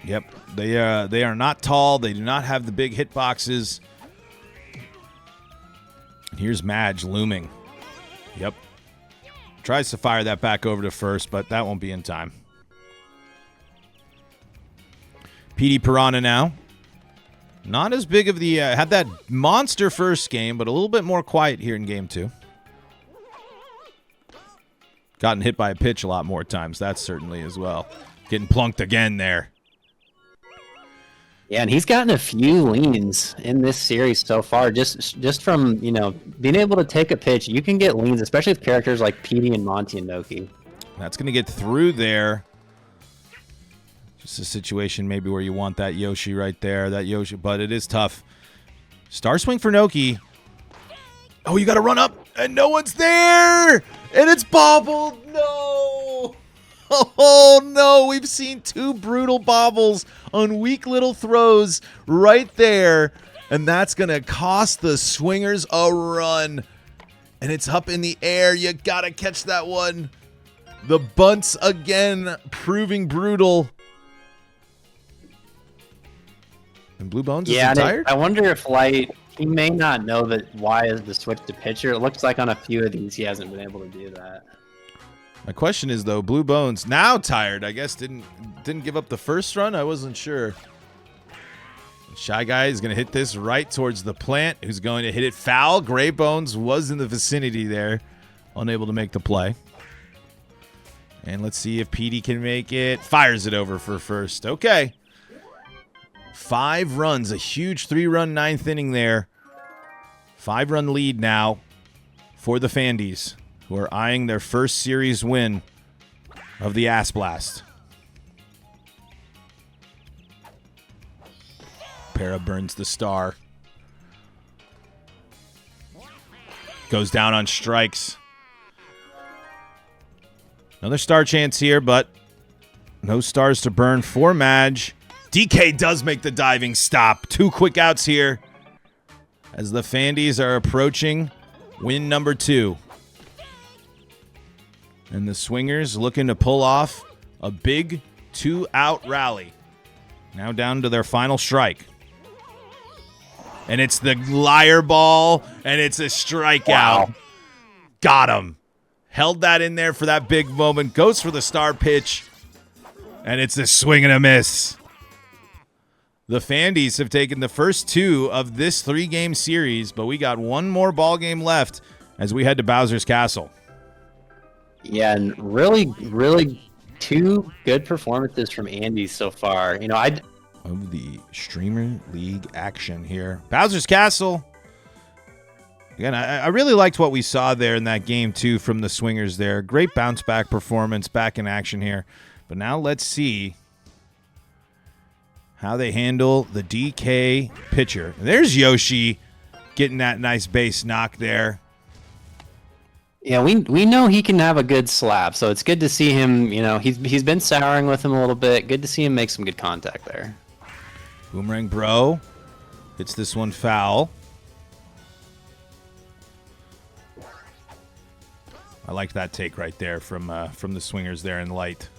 Yep, they are not tall. They do not have the big hit boxes. Here's Madge looming. Yep. Tries to fire that back over to first, but that won't be in time. PD Piranha now. Not as big of the... had that monster first game, but a little bit more quiet here in game 2. Gotten hit by a pitch a lot more times. That's certainly as well. Getting plunked again there. Yeah, and he's gotten a few leans in this series so far. Just from, being able to take a pitch, you can get leans, especially with characters like Petey and Monty and Noki. That's going to get through there. Just a situation maybe where you want that Yoshi right there. That Yoshi, but it is tough. Star swing for Noki. Oh, you got to run up, and no one's there! And it's bobbled! No! Oh, no! We've seen 2 brutal bobbles on weak little throws right there, and that's going to cost the Swingers a run. And it's up in the air. You got to catch that one. The bunts again proving brutal. And Blue Bones is tired? I wonder if Light, he may not know that why is the switch to pitcher. It looks like on a few of these he hasn't been able to do that. My question is, though, Blue Bones, now tired, I guess, didn't give up the first run? I wasn't sure. Shy Guy is going to hit this right towards the plant, who's going to hit it foul. Gray Bones was in the vicinity there, unable to make the play. And let's see if PD can make it. Fires it over for first. Okay. 5 runs, a huge 3-run 9th inning there. 5-run lead now for the Fandys, who are eyeing their first series win of the Ass Blast. Para burns the star. Goes down on strikes. Another star chance here, but no stars to burn for Madge. DK does make the diving stop. 2 quick outs here as the Fandys are approaching win number 2. And the Swingers looking to pull off a big 2-out rally. Now down to their final strike. And it's the liar ball, and it's a strikeout. Wow. Got him. Held that in there for that big moment. Goes for the star pitch, and it's a swing and a miss. The Fandys have taken the first 2 of this 3-game series, but we got one more ball game left as we head to Bowser's Castle. Yeah, and really, really 2 good performances from Andy so far. Of the Streamer League action here. Bowser's Castle. Again, I really liked what we saw there in that game, too, from the Swingers there. Great bounce-back performance back in action here. But now let's see how they handle the DK pitcher. There's Yoshi getting that nice base knock there. Yeah, we know he can have a good slap, so it's good to see him. He's been souring with him a little bit. Good to see him make some good contact there. Boomerang Bro hits this one foul. I liked that take right there from the swingers there in light.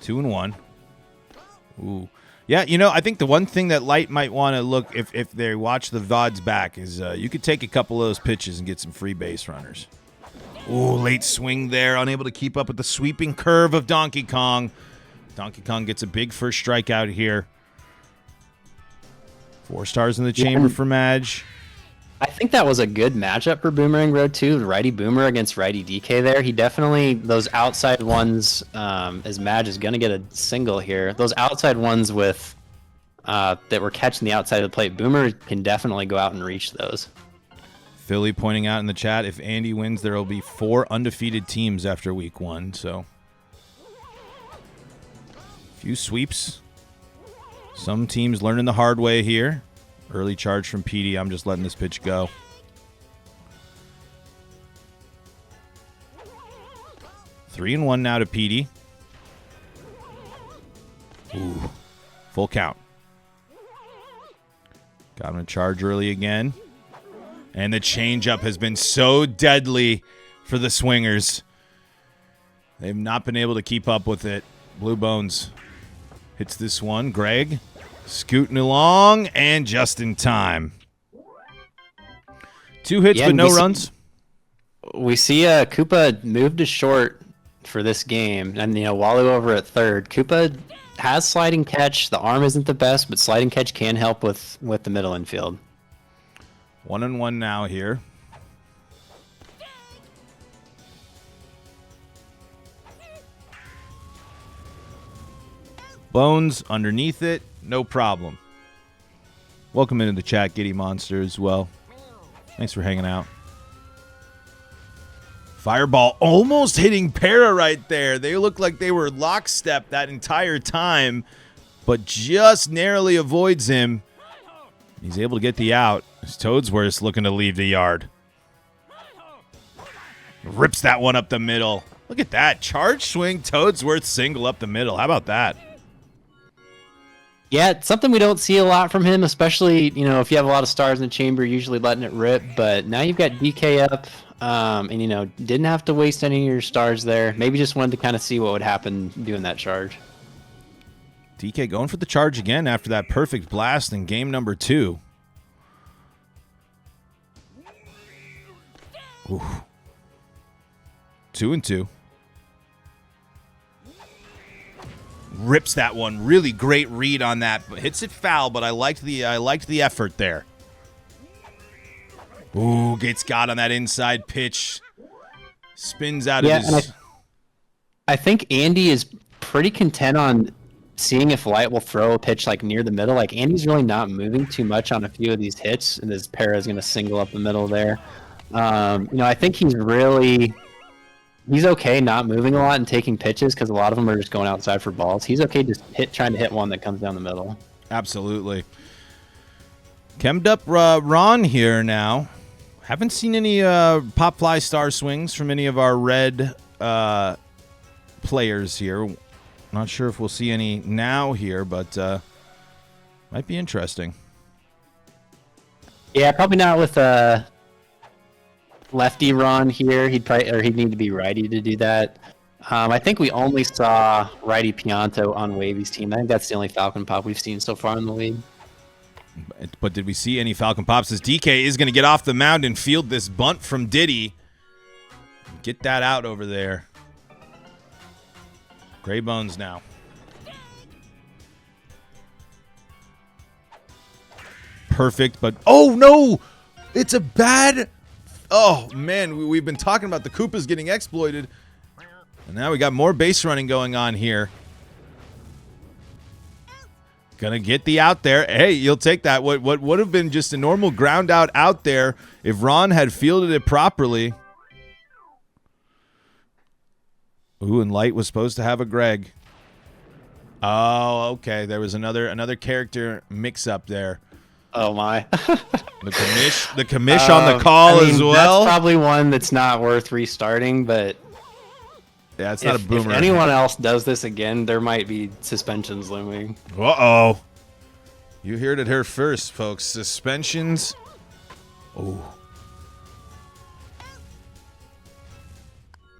Two and one. Ooh. Yeah, I think the one thing that Light might want to look, if they watch the VODs back, is you could take a couple of those pitches and get some free base runners. Ooh, late swing there, unable to keep up with the sweeping curve of Donkey Kong. Donkey Kong gets a big first strikeout here. 4 stars in the chamber for Madge. I think that was a good matchup for Boomerang Road 2. Righty Boomer against Righty DK there. He definitely, those outside ones, as Madge is going to get a single here, those outside ones with that were catching the outside of the plate, Boomer can definitely go out and reach those. Philly pointing out in the chat, if Andy wins, there will be 4 undefeated teams after week 1. So, a few sweeps. Some teams learning the hard way here. Early charge from PD. I'm just letting this pitch go. Three and one now to PD. Ooh, full count. Got him a charge early again. And the changeup has been so deadly for the Swingers. They've not been able to keep up with it. Blue Bones hits this one. Greg scooting along and just in time. 2 hits but no runs. We see Koopa moved to short for this game, and Walu over at third. Koopa has sliding catch. The arm isn't the best, but sliding catch can help with the middle infield. 1-1 now here. Bones underneath it, no problem. Welcome into the chat, Giddy Monster, as well. Thanks for hanging out. Fireball almost hitting Para right there. They look like they were lockstep that entire time, but just narrowly avoids him. He's able to get the out. Toadsworth looking to leave the yard. Rips that one up the middle. Look at that. Charge swing, Toadsworth single up the middle. How about that? Yeah, it's something we don't see a lot from him, especially, if you have a lot of stars in the chamber, usually letting it rip. But now you've got DK up, and, didn't have to waste any of your stars there. Maybe just wanted to kind of see what would happen doing that charge. DK going for the charge again after that perfect blast in game number 2. Ooh. 2-2. Rips that one. Really great read on that. Hits it foul, but I liked the effort there. Ooh, gets got on that inside pitch. Spins out of his... And I think Andy is pretty content on seeing if Light will throw a pitch like near the middle. Like Andy's really not moving too much on a few of these hits, and this Para is going to single up the middle there. I think he's okay not moving a lot and taking pitches because a lot of them are just going outside for balls. He's okay just trying to hit one that comes down the middle. Absolutely. Chemmed up Ron here now. Haven't seen any pop fly star swings from any of our red players here. Not sure if we'll see any now here, but might be interesting. Yeah, probably not with lefty Ron here. He'd need to be righty to do that. I think we only saw righty Pianto on Wavy's team. I think that's the only Falcon Pop we've seen so far in the league. But did we see any Falcon Pops? As DK is going to get off the mound and field this bunt from Diddy. Get that out over there. Gray Bones now. Perfect, but... Oh, no! It's a bad... Oh, man, we've been talking about the Koopas getting exploited. And now we got more base running going on here. Gonna get the out there. Hey, you'll take that. What would have been just a normal ground out there if Ron had fielded it properly. Ooh, and Light was supposed to have a Greg. Oh, okay. There was another character mix-up there. Oh my. The commish on the call as well. That's probably one that's not worth restarting, but yeah, it's not a if boomerang. anyone else does this again, there might be suspensions looming. Uh-oh. You heard it here first, folks. Suspensions. Oh.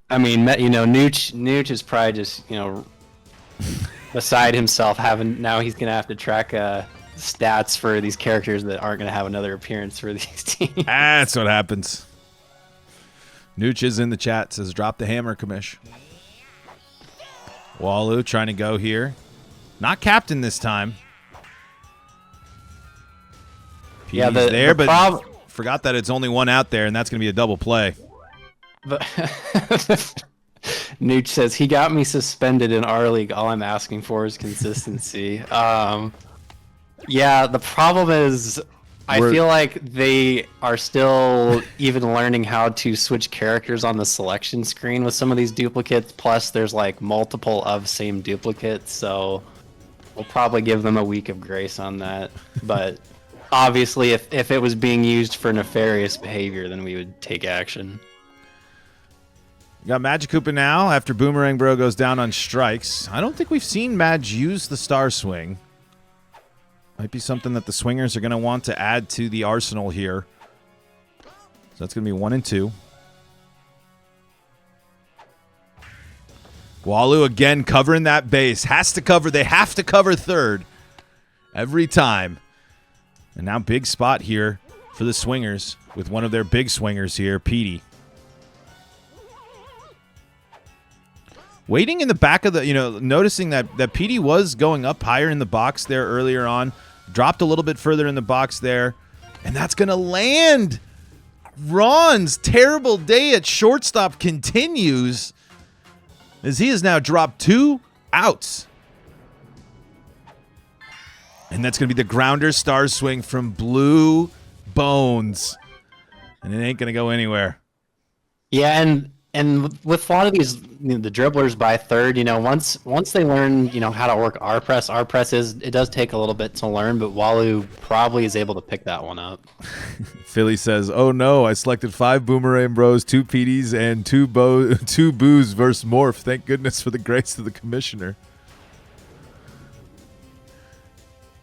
I mean, you know, Nooch is probably just, you know, beside himself now he's going to have to track stats for these characters that aren't going to have another appearance for these teams. That's what happens. Nooch is in the chat, says drop the hammer, commish. Walu trying to go here. Not captain this time. Yeah, but forgot that it's only one out there, and that's going to be a double play. But Nooch says, he got me suspended in our league. All I'm asking for is consistency. Yeah, the problem is I feel like they are still even learning how to switch characters on the selection screen with some of these duplicates. Plus, there's like multiple of same duplicates, so we'll probably give them a week of grace on that. But obviously, if it was being used for nefarious behavior, then we would take action. We got Magikoopa now after Boomerang Bro goes down on strikes. I don't think we've seen Madge use the Star Swing. Might be something that the Swingers are going to want to add to the arsenal here. So that's going to be 1 and 2. Walu again covering that base. Has to cover. They have to cover third every time. And now big spot here for the Swingers with one of their big swingers here, Petey. Waiting in the back of the, noticing that Petey was going up higher in the box there earlier on. Dropped a little bit further in the box there. And that's going to land. Ron's terrible day at shortstop continues as he has now dropped 2 outs. And that's going to be the grounder Star Swing from Blue Bones. And it ain't going to go anywhere. Yeah, and with a lot of these, the dribblers by third, once they learn, how to work R press it does take a little bit to learn, but Walu probably is able to pick that one up. Philly says, "Oh no, I selected 5 Boomerang Bros, 2 PDs, and 2 Boos versus Morph. Thank goodness for the grace of the commissioner."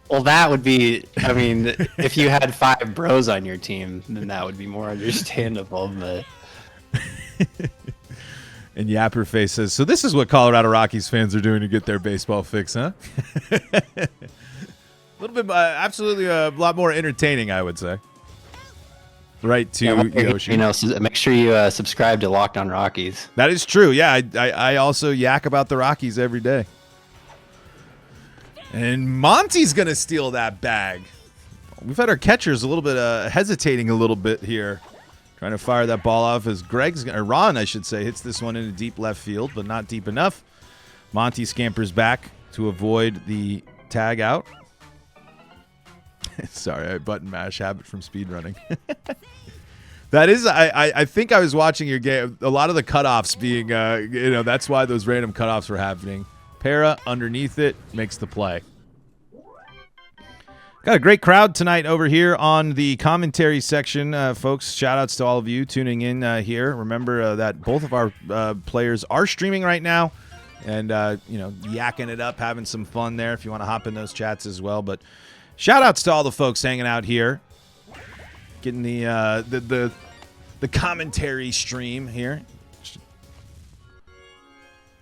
Well, that would be, if you had 5 bros on your team, then that would be more understandable, but... And Yapperface says, "So this is what Colorado Rockies fans are doing to get their baseball fix, huh?" A little bit, absolutely a lot more entertaining, I would say. Right to Yoshi. Make sure you subscribe to Locked On Rockies. That is true. Yeah, I also yak about the Rockies every day. And Monty's going to steal that bag. We've had our catchers a little bit hesitating a little bit here. Trying to fire that ball off as Ron, I should say, hits this one into deep left field, but not deep enough. Monty scampers back to avoid the tag out. Sorry, I button mash habit from speedrunning. That is, I think I was watching your game. A lot of the cutoffs being, that's why those random cutoffs were happening. Para underneath it makes the play. Got a great crowd tonight over here on the commentary section, folks. Shout outs to all of you tuning in here. Remember that both of our players are streaming right now and, yakking it up, having some fun there if you want to hop in those chats as well. But shout outs to all the folks hanging out here, getting the commentary stream here.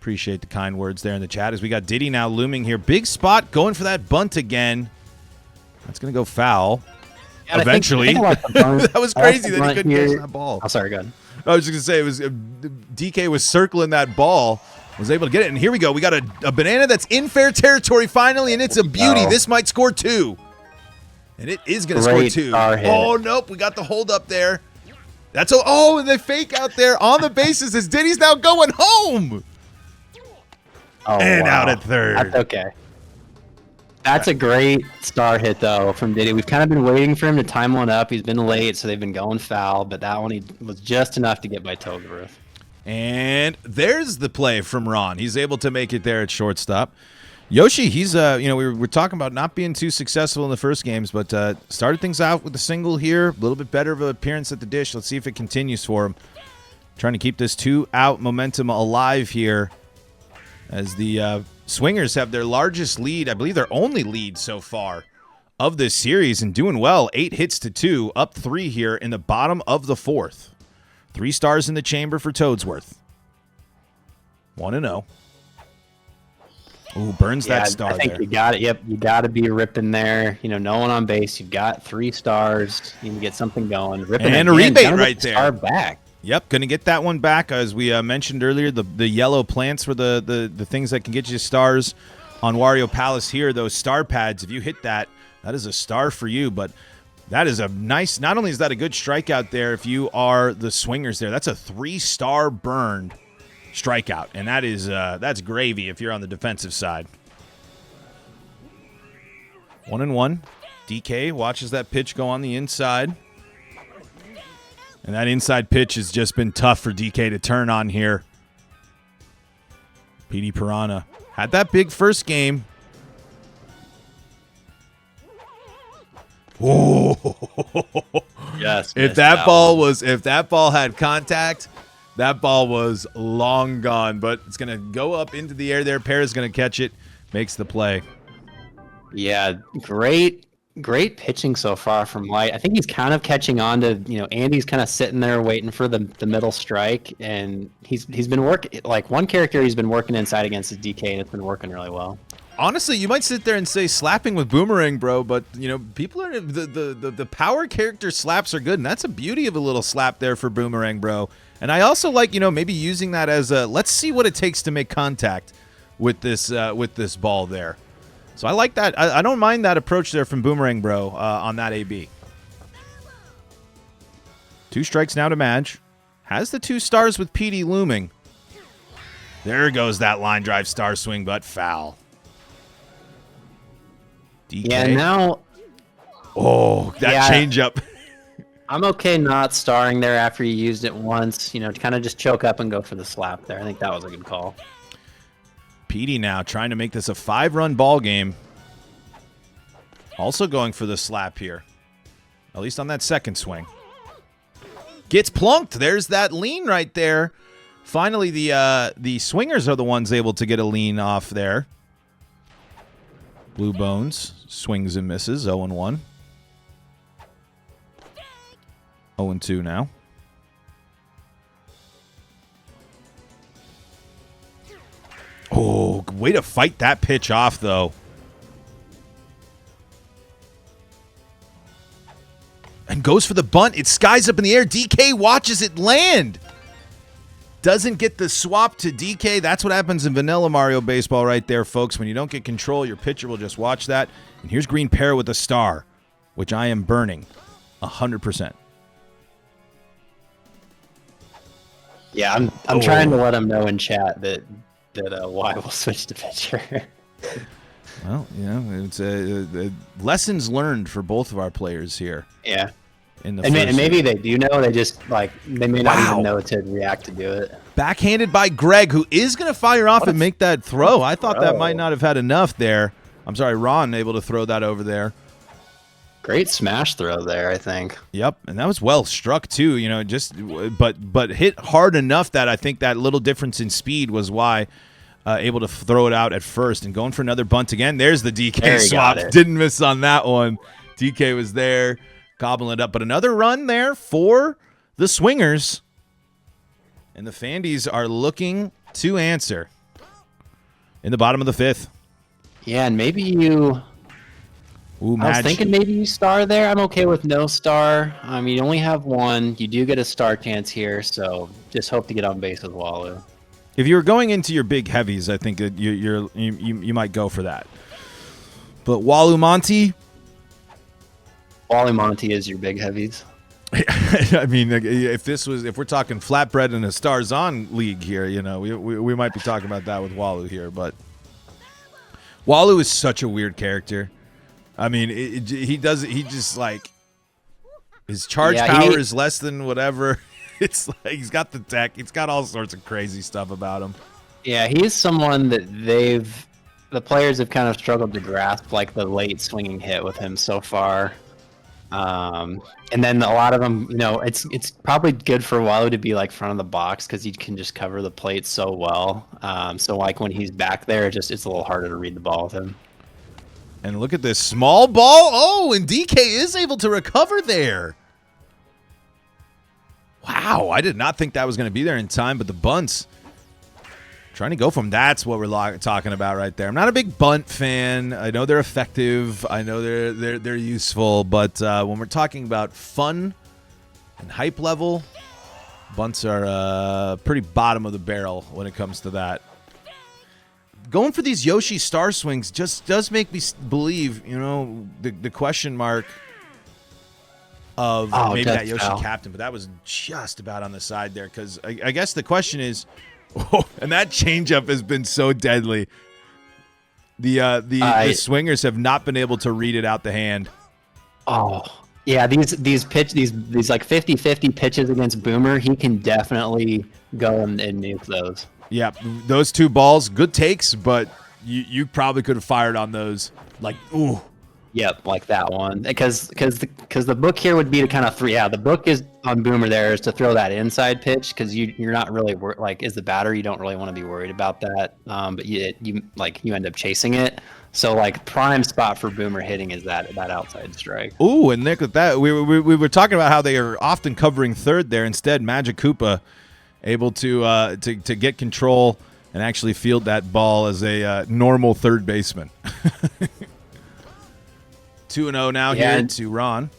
Appreciate the kind words there in the chat as we got Diddy now looming here. Big spot going for that bunt again. That's going to go foul. Yeah, eventually. That was crazy that he couldn't catch that ball. Oh, sorry, go ahead. I was just going to say, it was DK was circling that ball, was able to get it. And here we go. We got a banana that's in fair territory finally, and it's a beauty. This might score 2. And it is going to score 2. Oh, nope. We got the hold up there. And they fake out there on the bases as Diddy's now going home. Out at third. That's okay. That's a great star hit, though, from Diddy. We've kind of been waiting for him to time one up. He's been late, so they've been going foul, but that one was just enough to get by Togeruth. And there's the play from Ron. He's able to make it there at shortstop. Yoshi, he's we were talking about not being too successful in the first games, but started things out with a single here. A little bit better of an appearance at the dish. Let's see if it continues for him. Trying to keep this 2-out momentum alive here as the Swingers have their largest lead, I believe their only lead so far of this series, and doing well. 8 hits to 2, up 3 here in the bottom of the 4th. 3 stars in the chamber for Toadsworth. 1-0. Ooh, burns that star there. I think you got it. Yep, you got to be ripping there. No one on base. You've got 3 stars. You can get something going. Ripping and a rebate right there. Star back. Yep, going to get that one back. As we mentioned earlier, the yellow plants were the things that can get you stars on Wario Palace here. Those star pads, if you hit that is a star for you. But that is a nice, not only is that a good strikeout there if you are the Swingers there, that's a 3-star burned strikeout, and that's gravy if you're on the defensive side. 1-1. DK watches that pitch go on the inside. And that inside pitch has just been tough for DK to turn on here. PD Piranha had that big first game. Whoa. Yes. If that ball had contact, that ball was long gone, but it's going to go up into the air there. Perez going to catch it, makes the play. Yeah, great pitching so far from Light. I think he's kind of catching on to, Andy's kind of sitting there waiting for the middle strike, and he's been working, like one character he's been working inside against is DK, and it's been working really well. Honestly, you might sit there and say slapping with Boomerang, bro, but people are the power character slaps are good, and that's a beauty of a little slap there for Boomerang, bro. And I also like maybe using that as a let's see what it takes to make contact with this ball there. So I like that. I don't mind that approach there from Boomerang, bro, on that AB. 2 strikes now to Madge. Has the 2 stars with PD looming. There goes that line drive star swing, but foul. DK. Yeah, now. Oh, that changeup. I'm okay not starring there after you used it once. To kind of just choke up and go for the slap there. I think that was a good call. PD now trying to make this a 5-run ball game. Also going for the slap here. At least on that second swing. Gets plunked. There's that lean right there. Finally, the Swingers are the ones able to get a lean off there. Blue Bones swings and misses. 0-1. 0-2 now. Oh, way to fight that pitch off, though. And goes for the bunt. It skies up in the air. DK watches it land. Doesn't get the swap to DK. That's what happens in Vanilla Mario Baseball right there, folks. When you don't get control, your pitcher will just watch that. And here's Green Pear with a star, which I am burning 100%. Yeah, I'm trying to let him know in chat that Y will switch to pitcher. Well, it's lessons learned for both of our players here. Yeah. And maybe they do know. They just they may not even know to react to do it. Backhanded by Greg, who is going to fire off and make that throw. I thought that might not have had enough there. I'm sorry, Ron able to throw that over there. Great smash throw there, I think. Yep, and that was well struck too. But hit hard enough that I think that little difference in speed was why able to throw it out at first. And going for another bunt again. There's the DK swap. Didn't miss on that one. DK was there, gobbling it up. But another run there for the Swingers. And the Fandys are looking to answer in the bottom of the 5th. Yeah, and maybe you... Ooh, I was thinking maybe you star there. I'm okay with no star. You only have 1. You do get a star chance here, so just hope to get on base with Walu. If you were going into your big heavies, I think that you might go for that. But Walu Monty is your big heavies. I mean, if we're talking flatbread in a Stars On league here, we might be talking about that with Walu here. But Walu is such a weird character. I mean, he just like his charge power is less than whatever. It's like he's got the tech. He's got all sorts of crazy stuff about him. Yeah, he's someone that they've the players have kind of struggled to grasp like the late swinging hit with him so far. And then a lot of them, it's probably good for Walu to be like front of the box because he can just cover the plate so well. So like when he's back there, it's a little harder to read the ball with him. And look at this small ball. Oh, and DK is able to recover there. Wow, I did not think that was going to be there in time, but the bunts trying to go from that's what we're talking about right there. I'm not a big bunt fan. I know they're effective. I know they're useful, but when we're talking about fun and hype level, bunts are pretty bottom of the barrel when it comes to that. Going for these Yoshi star swings just does make me believe, the question mark of maybe that Yoshi captain, but that was just about on the side there because I guess the question is, and that changeup has been so deadly. The swingers have not been able to read it out the hand. Oh, yeah, these like 50-50 pitches against Boomer, he can definitely go and nuke those. Yeah, those two balls, good takes, but you probably could have fired on those. Like, ooh. Yep, like that one. Because the book here would be to kind of the book is on Boomer there is to throw that inside pitch because you're not really as the batter you don't really want to be worried about that. But you end up chasing it. So like prime spot for Boomer hitting is that outside strike. Ooh, and look at that. We were talking about how they are often covering third there. Instead, Magic Koopa able to get control and actually field that ball as a normal third baseman. 2-0 now here to Ron.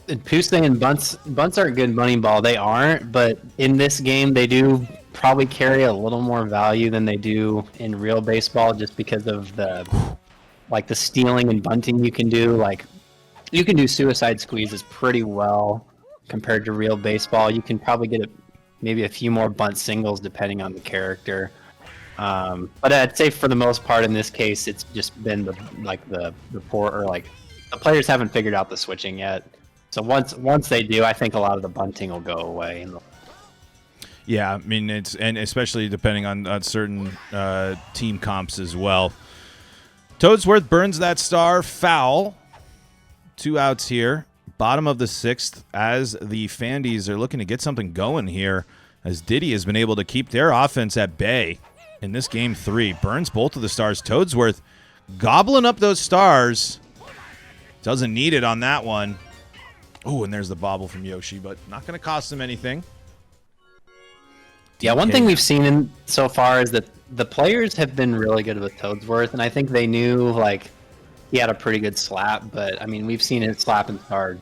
And Pooh saying bunts aren't good money ball. They aren't, but in this game they do probably carry a little more value than they do in real baseball just because of the stealing and bunting you can do. Like you can do suicide squeezes pretty well compared to real baseball. You can probably get maybe a few more bunt singles depending on the character. But I'd say for the most part in this case, it's just been the players haven't figured out the switching yet. So once they do, I think a lot of the bunting will go away. Yeah, I mean and especially depending on certain team comps as well. Toadsworth burns that star foul. 2 outs here. Bottom of the 6th as the Fandys are looking to get something going here as Diddy has been able to keep their offense at bay in this game 3. Burns both of the stars. Toadsworth gobbling up those stars. Doesn't need it on that one. Oh, and there's the bobble from Yoshi, but not going to cost him anything. Yeah, one thing we've seen so far is that the players have been really good with Toadsworth, and I think they knew he had a pretty good slap, but I mean we've seen his slap and star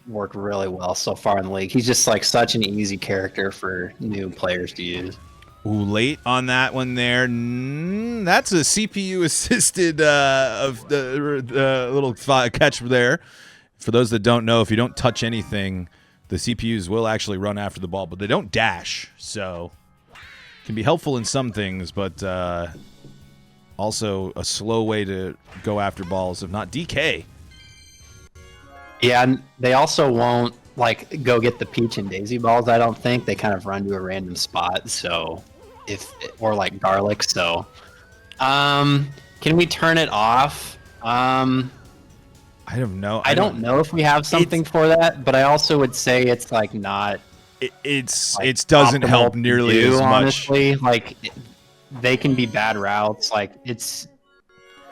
work really well so far in the league. He's just such an easy character for new players to use. Ooh, late on that one there. That's a CPU-assisted of the little catch there. For those that don't know, if you don't touch anything, the CPUs will actually run after the ball, but they don't dash. So it can be helpful in some things, but also a slow way to go after balls, if not DK. Yeah, and they also won't go get the peach and daisy balls. I don't think they kind of run to a random spot. So or garlic. So can we turn it off? I don't know. I don't know if we have something for that, but I also would say it's not. It doesn't help nearly as much. Honestly, they can be bad routes. It's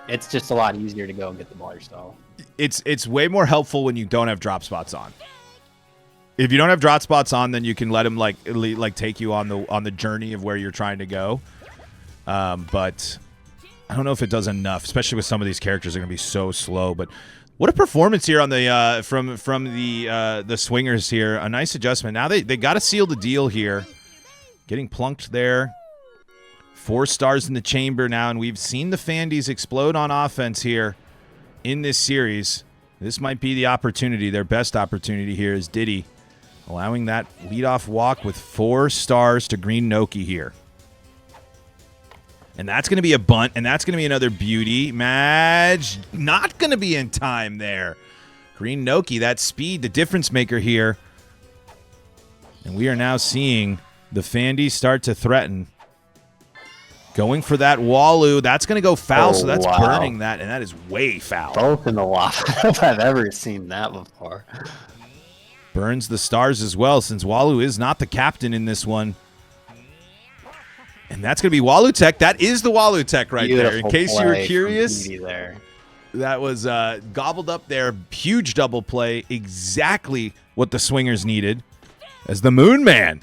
just a lot easier to go and get the ball yourself. It's way more helpful when you don't have drop spots on. If you don't have drop spots on, then you can let them take you on the journey of where you're trying to go. But I don't know if it does enough, especially with some of these characters are going to be so slow. But what a performance here on the from the swingers here. A nice adjustment. Now they got to seal the deal here. Getting plunked there. 4 stars in the chamber now, and we've seen the Fandys explode on offense here in this series. This might be the opportunity. Their best opportunity here is Diddy allowing that leadoff walk with 4 stars to Green Noki here. And that's going to be a bunt, and that's going to be another beauty. Madge not going to be in time there. Green Noki, that speed, the difference maker here. And we are now seeing the Fandys start to threaten. Going for that Walu. That's going to go foul, so that's wow. burning that, and that is way foul. Both in the waffle. I don't know if I've ever seen that before. Burns the stars as well, since Walu is not the captain in this one. And that's going to be Walu Tech. That is the Walu Tech right there. In case you were curious, that was gobbled up there. Huge double play. Exactly what the Swingers needed as the Moon Man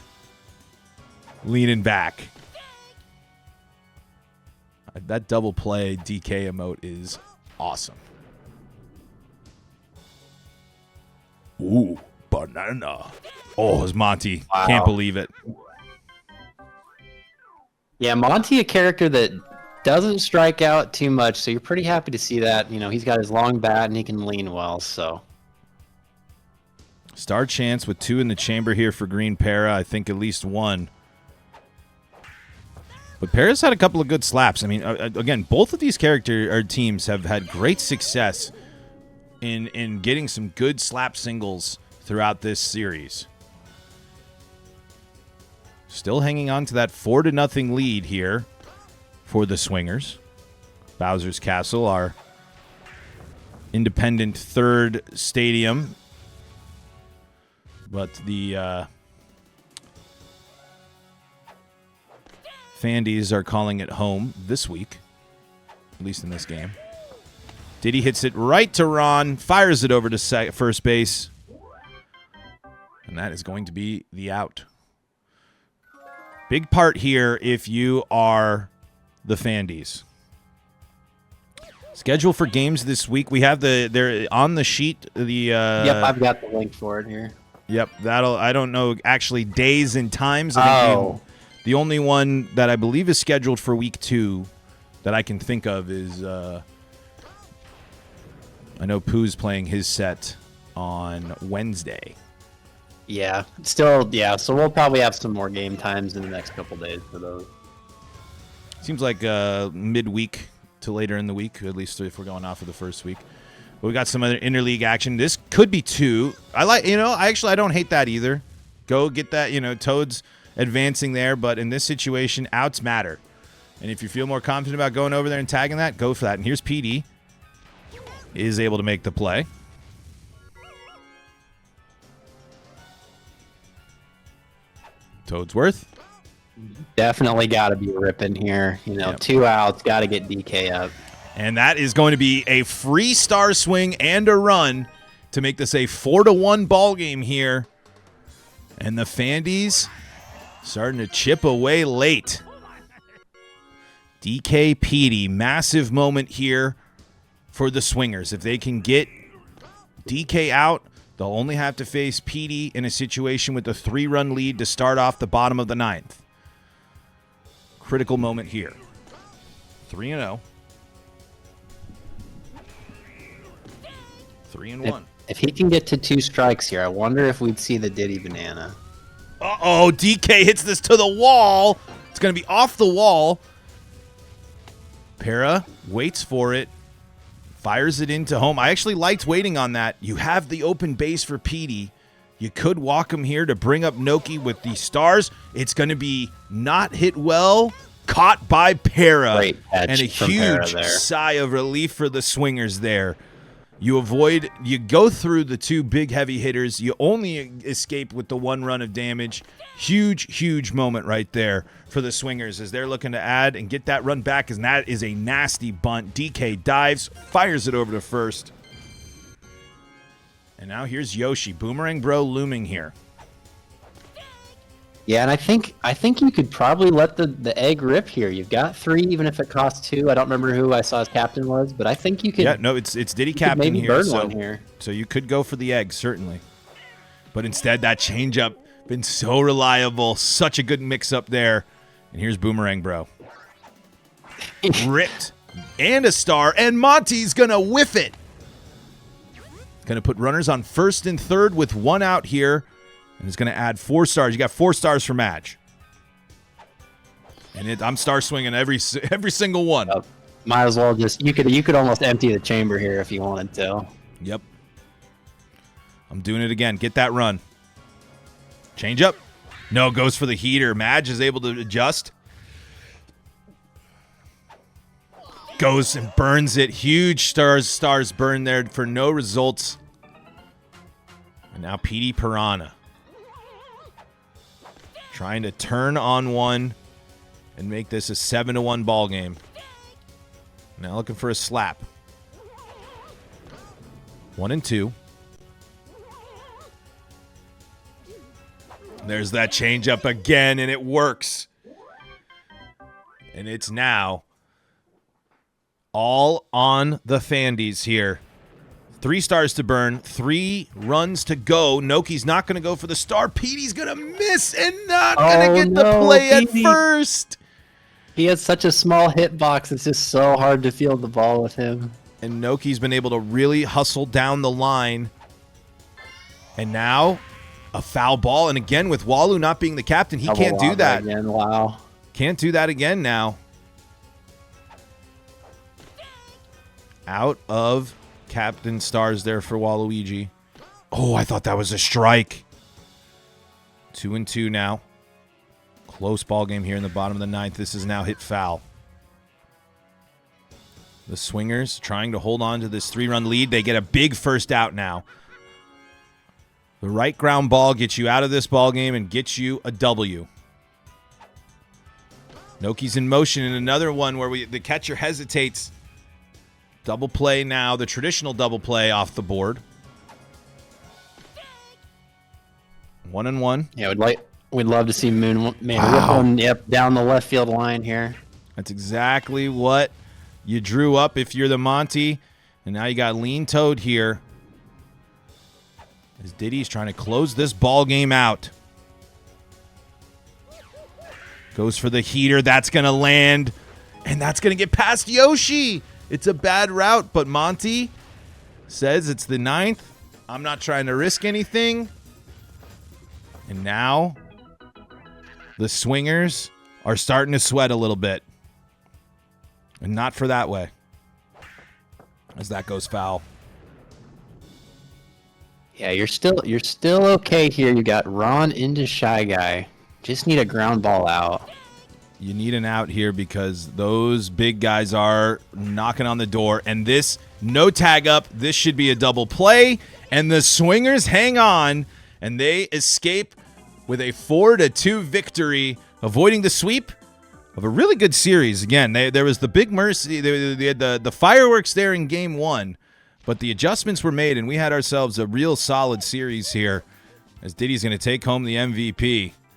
leaning back. That double play DK emote is awesome. Ooh, banana. Oh, it's Monty. Wow. Can't believe it. Yeah, Monty, a character that doesn't strike out too much, so you're pretty happy to see that. You know, he's got his long bat and he can lean well, so. Star chance with 2 in the chamber here for Green Para. I think at least 1. But Para's had a couple of good slaps. I mean, again, both of these teams have had great success in getting some good slap singles throughout this series. Still hanging on to that 4-0 lead here for the Swingers. Bowser's Castle, our independent third stadium. But the Fandys are calling it home this week, at least in this game. Diddy hits it right to Ron, fires it over to first base, and that is going to be the out. Big part here if you are the Fandys. Schedule for games this week. We have they're on the sheet. Yep, I've got the link for it here. Yep, I don't know actually days and times. The only one that I believe is scheduled for week 2 that I can think of is I know Pooh's playing his set on Wednesday. Yeah, still, yeah, so we'll probably have some more game times in the next couple days for those. Seems like midweek to later in the week, at least if we're going off of the first week. But we got some other interleague action. This could be 2. I don't hate that either. Go get that, Toad's advancing there, but in this situation, outs matter. And if you feel more confident about going over there and tagging that, go for that. And here's PD. Is able to make the play. Toadsworth. Definitely got to be ripping here. Yep. 2 outs, got to get DK up. And that is going to be a free star swing and a run to make this a 4-1 ball game here. And the Fandys starting to chip away late. DK PD, massive moment here for the Swingers. If they can get DK out, they'll only have to face PD in a situation with a 3-run lead to start off the bottom of the 9th. Critical moment here. 3-0. 3-1. If he can get to 2 strikes here, I wonder if we'd see the Diddy banana. Uh-oh, DK hits this to the wall. It's going to be off the wall. Para waits for it. Fires it into home. I actually liked waiting on that. You have the open base for PD. You could walk him here to bring up Noki with the stars. It's going to be not hit well. Caught by Para. Great catch and a from Para huge there. sigh of relief for the Swingers there. You go through the 2 big heavy hitters. You only escape with the 1 run of damage. Huge, huge moment right there for the Swingers as they're looking to add and get that run back, and that is a nasty bunt. DK dives, fires it over to first. And now here's Yoshi. Boomerang Bro looming here. Yeah, and I think you could probably let the egg rip here. You've got 3, even if it costs 2. I don't remember who I saw as captain was, but I think you could. Yeah, no, it's Diddy captain maybe here. Burn one here. So you could go for the egg, certainly. But instead, that changeup been so reliable. Such a good mix-up there. And here's Boomerang Bro. Ripped. And a star. And Monty's going to whiff it. Going to put runners on first and third with 1 out here. And it's going to add 4 stars. You got 4 stars for match. And I'm star swinging every single one. Might as well just you could almost empty the chamber here if you wanted to. Yep. I'm doing it again. Get that run. Change up. No, goes for the heater. Madge is able to adjust. Goes and burns it. Huge stars burn there for no results. And now PD Piranha trying to turn on one and make this a 7-1 ball game. Now looking for a slap. 1 and 2. There's that changeup again, and it works. And it's now all on the Fandys here. 3 stars to burn, 3 runs to go. Noki's not going to go for the star. Petey's going to miss and not going to get the play at first. He has such a small hitbox. It's just so hard to field the ball with him. And Noki's been able to really hustle down the line. And now a foul ball. And again, with Walu not being the captain, he can't do that. Again. Wow. Can't do that again now. Out of captain stars there for Waluigi. Oh, I thought that was a strike. 2 and 2 now. Close ball game here in the bottom of the 9th. This is now hit foul. The Swingers trying to hold on to this 3-run lead. They get a big first out now. The right ground ball gets you out of this ball game and gets you a W. Noki's in motion in another one where the catcher hesitates. Double play now, the traditional double play off the board. 1 and 1. Yeah, we'd love to see Moon whip one down the left field line here. That's exactly what you drew up if you're the Monty. And now you got Lean Toad here. As Diddy's trying to close this ball game out. Goes for the heater. That's going to land. And that's going to get past Yoshi. It's a bad route, but Monty says it's the 9th. I'm not trying to risk anything. And now the Swingers are starting to sweat a little bit. And not for that way. As that goes foul. Yeah, you're still okay here. You got Ron into Shy Guy. Just need a ground ball out. You need an out here because those big guys are knocking on the door. And this, no tag up, this should be a double play. And the Swingers hang on, and they escape with a 4-2 victory, avoiding the sweep of a really good series. Again, there was the big mercy. They had the fireworks there in game 1, but the adjustments were made, and we had ourselves a real solid series here as Diddy's going to take home the MVP.